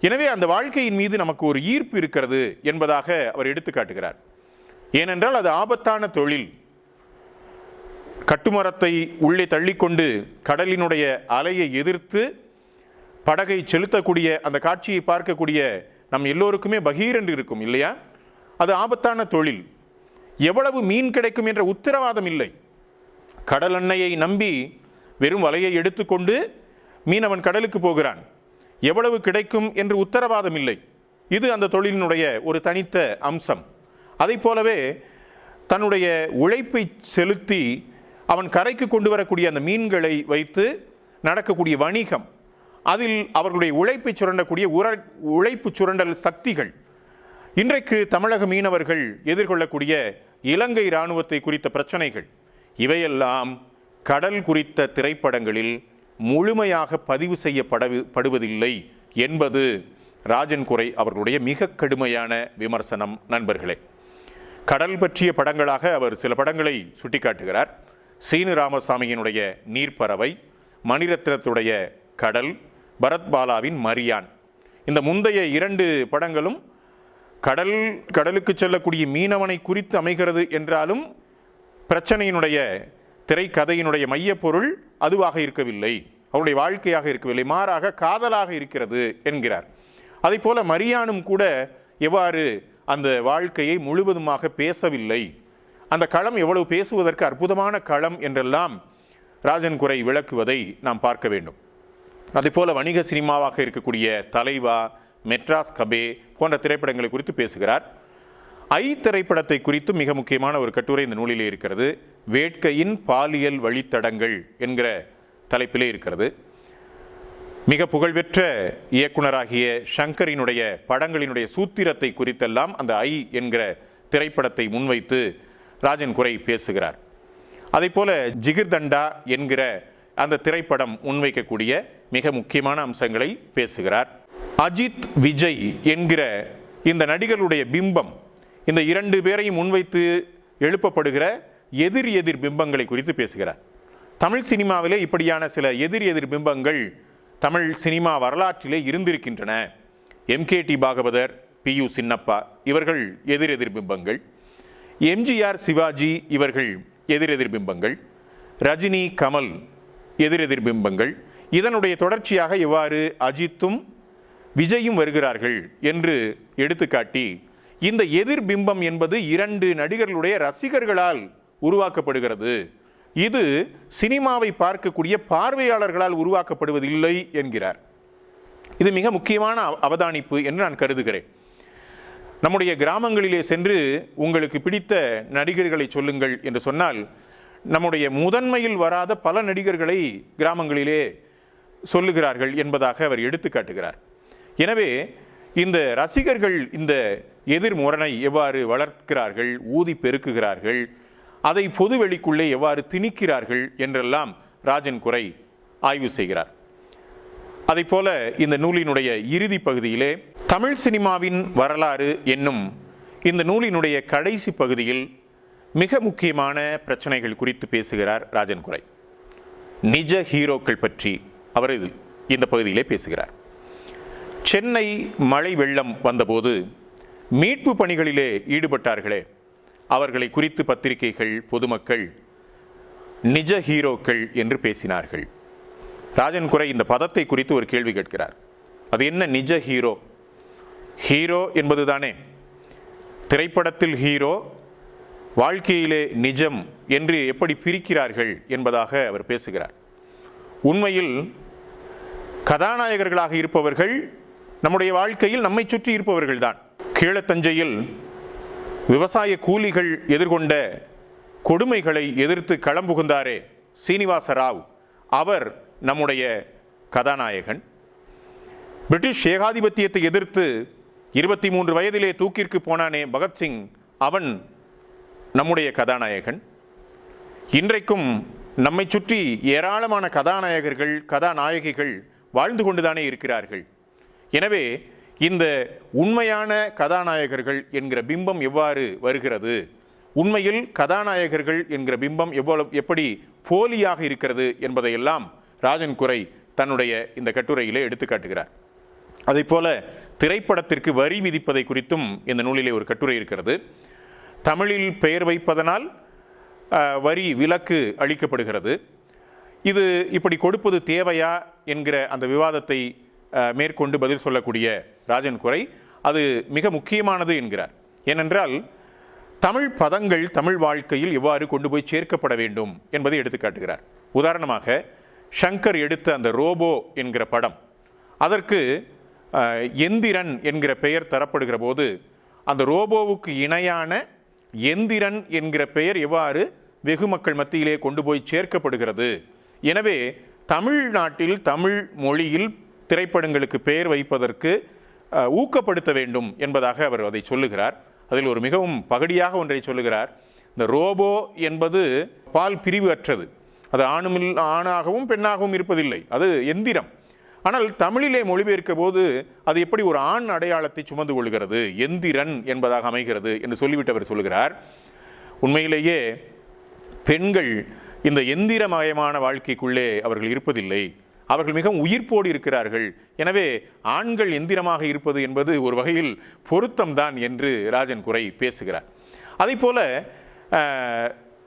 S1: எனவே அந்த வாழ்க்கையின் மீது நமக்கு ஒரு ஈர்ப்பு இருக்கிறது என்பதாக அவர் எடுத்து காட்டுகிறார். ஏனென்றால் அது ஆபத்தான தொழில். கட்டுமரத்தை உள்ளே தள்ளிக்கொண்டு கடலினுடைய அலையை எதிர்த்து படகை செலுத்தக்கூடிய அந்த காட்சியை பார்க்கக்கூடிய நம் எல்லோருக்குமே பகீரென்று இருக்கும் இல்லையா? அது ஆபத்தான தொழில். எவ்வளவு மீன் கிடைக்கும் என்ற உத்தரவாதம் இல்லை. கடல் அன்னையை நம்பி வெறும் வலையை எடுத்துக்கொண்டு மீனவன் கடலுக்கு போகிறான். எவ்வளவு கிடைக்கும் என்று உத்தரவாதம் இல்லை. இது அந்த தொழிலினுடைய ஒரு தனித்த அம்சம். அதை போலவே தன்னுடைய உழைப்பை செலுத்தி அவன் கரைக்கு கொண்டு வரக்கூடிய அந்த மீன்களை வைத்து நடக்கக்கூடிய வணிகம், அதில் அவர்களுடைய உழைப்பை சுரண்டக்கூடிய உழைப்பு சுரண்டல் சக்திகள், இன்றைக்கு தமிழக மீனவர்கள் எதிர்கொள்ளக்கூடிய இலங்கை இராணுவத்தை குறித்த பிரச்சனைகள், இவையெல்லாம் கடல் குறித்த திரைப்படங்களில் முழுமையாக பதிவு செய்யப்படுவதில்லை என்பது ராஜன் குரை அவர்களுடைய மிக கடுமையான விமர்சனம். நண்பர்களே, கடல் பற்றிய படங்களாக அவர் சில படங்களை சுட்டிக்காட்டுகிறார். சீனு ராமசாமியினுடைய நீர்ப்பறவை, மணிரத்னத்துடைய கடல், பரத்பாலாவின் மரியான். இந்த முந்தைய 2 படங்களும் கடலுக்கு செல்லக்கூடிய மீனவனை குறித்து அமைகிறது என்றாலும் பிரச்சனையினுடைய திரைக்கதையினுடைய மையப்பொருள் அதுவாக இருக்கவில்லை, அவருடைய வாழ்க்கையாக இருக்கவில்லை, மாறாக காதலாக இருக்கிறது என்கிறார். அதை போல மரியானும் கூட எவ்வாறு அந்த வாழ்க்கையை முழுவதுமாக பேசவில்லை, அந்த களம் எவ்வளவு பேசுவதற்கு அற்புதமான களம் என்றெல்லாம் ராஜன் குரை விளக்குவதை நாம் பார்க்க வேண்டும். அதேபோல வணிக சினிமாவாக இருக்கக்கூடிய தலைவா, மெட்ராஸ் கபே போன்ற திரைப்படங்களை குறித்து பேசுகிறார். ஐ திரைப்படத்தை குறித்து மிக முக்கியமான ஒரு கட்டுரை இந்த நூலிலே இருக்கிறது. வேட்கையின் பாலியல் வழித்தடங்கள் என்கிற தலைப்பிலே இருக்கிறது. மிக புகழ்பெற்ற இயக்குனராகிய ஷங்கரினுடைய படங்களினுடைய சூத்திரத்தை குறித்தெல்லாம் அந்த ஐ என்கிற திரைப்படத்தை முன்வைத்து ராஜன் குரை பேசுகிறார். அதே போல ஜிகிர்தண்டா என்கிற அந்த திரைப்படம் முன்வைக்கக்கூடிய மிக முக்கியமான அம்சங்களை பேசுகிறார். அஜித், விஜய் என்கிற இந்த நடிகர்களுடைய பிம்பம், இந்த 2 பேரையும் முன்வைத்து எழுப்பப்படுகிற எதிர் பிம்பங்களை குறித்து பேசுகிறார். தமிழ் சினிமாவிலே இப்படியான சில எதிர் பிம்பங்கள் தமிழ் சினிமா வரலாற்றிலே இருந்திருக்கின்றன. எம்கேடி பாகவதர், PU சின்னப்பா இவர்கள் எதிர் பிம்பங்கள். எம்ஜிஆர், சிவாஜி இவர்கள் எதிர் பிம்பங்கள். ரஜினி, கமல் எதிர் பிம்பங்கள். இதனுடைய தொடர்ச்சியாக எவ்வாறு அஜித்தும் விஜயும் வருகிறார்கள் என்று எடுத்துக்காட்டி, இந்த எதிர் பிம்பம் என்பது 2 நடிகர்களுடைய ரசிகர்களால் உருவாக்கப்படுகிறது. இது சினிமாவை பார்க்கக்கூடிய பார்வையாளர்களால் உருவாக்கப்படுவதில்லை என்கிறார். இது மிக முக்கியமான அவதானிப்பு என்று நான் கருதுகிறேன். நம்முடைய கிராமங்களிலே சென்று உங்களுக்கு பிடித்த நடிகர்களை சொல்லுங்கள் என்று சொன்னால், நம்முடைய முதன்மையில் வராத பல நடிகர்களை கிராமங்களிலே சொல்லுகிறார்கள் என்பதாக அவர் எடுத்து காட்டுகிறார். எனவே இந்த ரசிகர்கள் இந்த எதிர்முரணை எவ்வாறு வளர்க்கிறார்கள், ஊதி பெருக்குகிறார்கள், அதை பொதுவெளிக்குள்ளே எவ்வாறு திணிக்கிறார்கள் என்றெல்லாம் ராஜன் குரை ஆய்வு செய்கிறார். அதை போல இந்த நூலினுடைய இறுதி பகுதியிலே தமிழ் சினிமாவின் வரலாறு என்னும் இந்த நூலினுடைய கடைசி பகுதியில் மிக முக்கியமான பிரச்சனைகள் குறித்து பேசுகிறார் ராஜன் குரை. நிஜ ஹீரோக்கள் பற்றி அவர் இந்த பகுதியிலே பேசுகிறார். சென்னை மழை வெள்ளம் வந்தபோது மீட்பு பணிகளிலே ஈடுபட்டார்களே, அவர்களை குறித்து பத்திரிகைகள், பொதுமக்கள் நிஜ ஹீரோக்கள் என்று பேசினார்கள். ராஜன் குரை இந்த பதத்தை குறித்து ஒரு கேள்வி கேட்கிறார். அது என்ன நிஜ ஹீரோ? ஹீரோ என்பது தானே திரைப்படத்தில் ஹீரோ, வாழ்க்கையிலே நிஜம் என்று எப்படி பிரிக்கிறார்கள் என்பதாக அவர் பேசுகிறார். உண்மையில் கதாநாயகர்களாக இருப்பவர்கள் நம்முடைய வாழ்க்கையில் நம்மை சுற்றி இருப்பவர்கள் தான். கீழத்தஞ்சையில் விவசாய கூலிகள் எதிர்கொண்ட கொடுமைகளை எதிர்த்து களம்புகுந்தாரே சீனிவாச ராவ், அவர் நம்முடைய கதாநாயகன். பிரிட்டிஷ் ஏகாதிபத்தியத்தை எதிர்த்து 23 வயதிலே தூக்கிற்கு போனானே பகத்சிங், அவன் நம்முடைய கதாநாயகன். இன்றைக்கும் நம்மை சுற்றி ஏராளமான கதாநாயகர்கள், கதாநாயகிகள் வாழ்ந்து கொண்டுதானே இருக்கிறார்கள். எனவே இந்த உண்மையான கதாநாயகர்கள் என்கிற பிம்பம் எவ்வாறு வருகிறது, உண்மையில் கதாநாயகர்கள் என்கிற பிம்பம் எப்படி போலியாக இருக்கிறது என்பதையெல்லாம் ராஜன் குரை தன்னுடைய இந்த கட்டுரையிலே எடுத்துக்காட்டுகிறார். அதே போல திரைப்படத்திற்கு வரி விதிப்பதை குறித்தும் இந்த நூலிலே ஒரு கட்டுரை இருக்கிறது. தமிழில் பெயர் வைப்பதனால் வரி விலக்கு அளிக்கப்படுகிறது. இது இப்படி கொடுப்பது தேவையா என்கிற அந்த விவாதத்தை மேற்கொண்டு பதில் சொல்லக்கூடிய ராஜன் குரை அது மிக முக்கியமானது என்கிறார். ஏனென்றால் தமிழ் பதங்கள் தமிழ் வாழ்க்கையில் எவ்வாறு கொண்டு போய் சேர்க்கப்பட வேண்டும் என்பதை எடுத்துக்காட்டுகிறார். உதாரணமாக ஷங்கர் எடுத்த அந்த ரோபோ என்கிற படம், அதற்கு எந்திரன் என்கிற பெயர் தரப்படுகிற போது அந்த ரோபோவுக்கு இணையான எந்திரன் என்கிற பெயர் எவ்வாறு வெகு மக்கள் மத்தியிலே கொண்டு போய் சேர்க்கப்படுகிறது. எனவே தமிழ்நாட்டில் தமிழ் மொழியில் திரைப்படங்களுக்கு பெயர் வைப்பதற்கு ஊக்கப்படுத்த வேண்டும் என்பதாக அவர் அதை சொல்லுகிறார். அதில் ஒரு மிகவும் பகடியாக ஒன்றை சொல்லுகிறார். இந்த ரோபோ என்பது பால் பிரிவு அற்றது, அது ஆணாகவும் பெண்ணாகவும் இருப்பதில்லை, அது எந்திரம். ஆனால் தமிழிலே மொழிபெயர்க்க போது அது எப்படி ஒரு ஆண் அடையாளத்தை சுமந்து கொள்கிறது, எந்திரன் என்பதாக அமைகிறது என்று சொல்லிவிட்டு அவர் சொல்லுகிறார். உண்மையிலேயே பெண்கள் இந்த எந்திரமயமான வாழ்க்கைக்குள்ளே அவர்கள் இருப்பதில்லை, அவர்கள் மிகவும் உயிர்ப்போடு இருக்கிறார்கள். எனவே ஆண்கள் எந்திரமாக இருப்பது என்பது ஒரு வகையில் பொருத்தம்தான் என்று ராஜன் குரை பேசுகிறார். அதே போல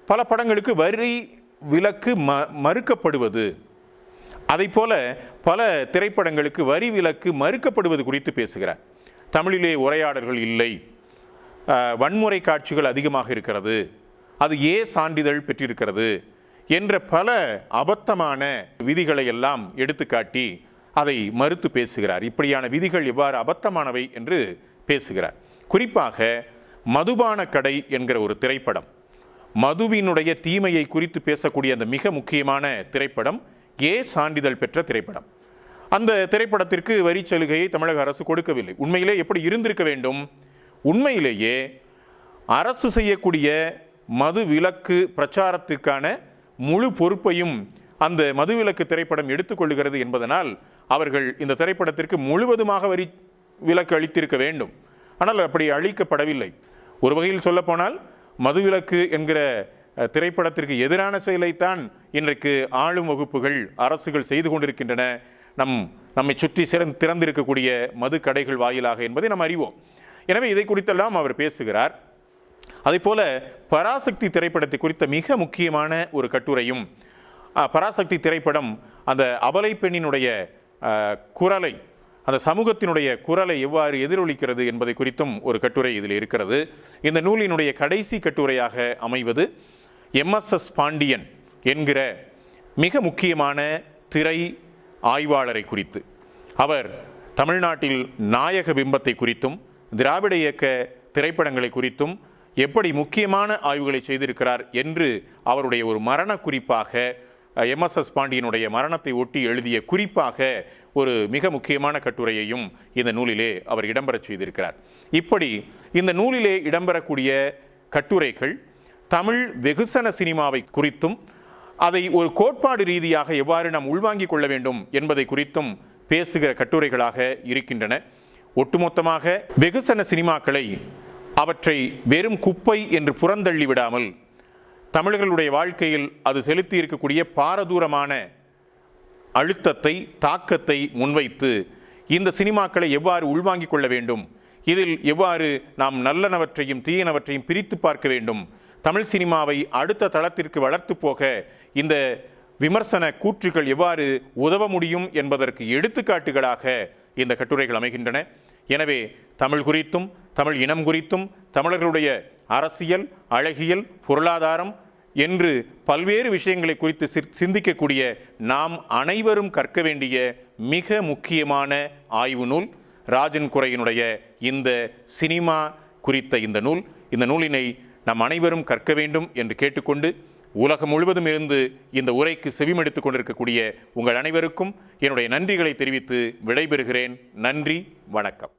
S1: பல படங்களுக்கு வரி விலக்கு மறுக்கப்படுவது, அதை போல பல திரைப்படங்களுக்கு வரி விலக்கு மறுக்கப்படுவது குறித்து பேசுகிறார். தமிழிலே உரையாடல்கள் இல்லை, வன்முறை காட்சிகள் அதிகமாக இருக்கிறது, அது சான்றிதழ் பெற்றிருக்கிறது என்ற பல அபத்தமான விதிகளை எல்லாம் எடுத்துக்காட்டி அதை மறுத்து பேசுகிறார். இப்படியான விதிகள் எவ்வாறு அபத்தமானவை என்று பேசுகிறார். குறிப்பாக மதுபான கடை என்கிற ஒரு திரைப்படம், மதுவினுடைய தீமையை குறித்து பேசக்கூடிய அந்த மிக முக்கியமான திரைப்படம் சான்றிதழ் பெற்ற திரைப்படம். அந்த திரைப்படத்திற்கு வரி சலுகையை தமிழக அரசு கொடுக்கவில்லை. உண்மையிலே எப்படி இருந்திருக்க வேண்டும்? உண்மையிலேயே அரசு செய்யக்கூடிய மது விலக்கு பிரச்சாரத்திற்கான முழு பொறுப்பையும் அந்த மதுவிலக்கு திரைப்படம் எடுத்துக்கொள்கிறது என்பதனால் அவர்கள் இந்த திரைப்படத்திற்கு முழுவதுமாக வரி விலக்கு அளித்திருக்க வேண்டும். ஆனால் அப்படி அளிக்கப்படவில்லை. ஒரு வகையில் சொல்லப்போனால் மதுவிலக்கு என்கிற திரைப்படத்திற்கு எதிரான செயலைத்தான் இன்றைக்கு ஆளும் வகுப்புகள் அரசுகள் செய்து கொண்டிருக்கின்றன, நம்மை சுற்றி திறந்திருக்கக்கூடிய மது கடைகள் வாயிலாக என்பதை நாம் அறிவோம். எனவே இதை குறித்தெல்லாம் அவர் பேசுகிறார். அதேபோல பராசக்தி திரைப்படத்தை குறித்த மிக முக்கியமான ஒரு கட்டுரையும், பராசக்தி திரைப்படம் அந்த அபலை பெண்ணினுடைய குரலை, அந்த சமூகத்தினுடைய குரலை எவ்வாறு எதிரொலிக்கிறது என்பதை குறித்தும் ஒரு கட்டுரை இதில் இருக்கிறது. இந்த நூலினுடைய கடைசி கட்டுரையாக அமைவது எம்எஸ்எஸ் பாண்டியன் என்கிற மிக முக்கியமான திரை ஆய்வாளரை குறித்து. அவர் தமிழ்நாட்டில் நாயக பிம்பத்தை குறித்தும் திராவிட இயக்க திரைப்படங்களை குறித்தும் எப்படி முக்கியமான ஆய்வுகளை செய்திருக்கிறார் என்று அவருடைய ஒரு மரண குறிப்பாக, எம்எஸ்எஸ் பாண்டியனுடைய மரணத்தை ஒட்டி எழுதிய குறிப்பாக ஒரு மிக முக்கியமான கட்டுரையையும் இந்த நூலிலே அவர் இடம்பெறச் செய்திருக்கிறார். இப்படி இந்த நூலிலே இடம்பெறக்கூடிய கட்டுரைகள் தமிழ் வெகுசன சினிமாவை குறித்தும் அதை ஒரு கோட்பாடு ரீதியாக எவ்வாறு நாம் உள்வாங்கிக் கொள்ள வேண்டும் என்பதை குறித்தும் பேசுகிற கட்டுரைகளாக இருக்கின்றன. ஒட்டுமொத்தமாக வெகுசன சினிமாக்களை அவற்றை வெறும் குப்பை என்று புறந்தள்ளி விடாமல் தமிழர்களுடைய வாழ்க்கையில் அது செலுத்தி இருக்கக்கூடிய பாரதூரமான அழுத்தத்தை, தாக்கத்தை முன்வைத்து இந்த சினிமாக்களை எவ்வாறு உள்வாங்கிக் கொள்ள வேண்டும், இதில் எவ்வாறு நாம் நல்லனவற்றையும் தீயனவற்றையும் பிரித்து பார்க்க வேண்டும், தமிழ் சினிமாவை அடுத்த தளத்திற்கு வளர்த்து போக இந்த விமர்சன கூற்றுகள் எவ்வாறு உதவ முடியும் என்பதற்கு எடுத்துக்காட்டுகளாக இந்த கட்டுரைகள் அமைகின்றன. எனவே தமிழ் குறித்தும் தமிழ் இனம் குறித்தும் தமிழர்களுடைய அரசியல், அழகியல், பொருளாதாரம் என்று பல்வேறு விஷயங்களை குறித்து சிந்திக்கக்கூடிய நாம் அனைவரும் கற்க வேண்டிய மிக முக்கியமான ஆய்வு நூல் ராஜன் குரையினுடைய இந்த சினிமா குறித்த இந்த நூல். இந்த நூலினை நாம் அனைவரும் கற்க வேண்டும் என்று கேட்டுக்கொண்டு உலகம் முழுவதும் இருந்து இந்த உரைக்கு செவிமடுத்துக் கொண்டிருக்கக்கூடிய உங்கள் அனைவருக்கும் என்னுடைய நன்றிகளை தெரிவித்து விடைபெறுகிறேன். நன்றி, வணக்கம்.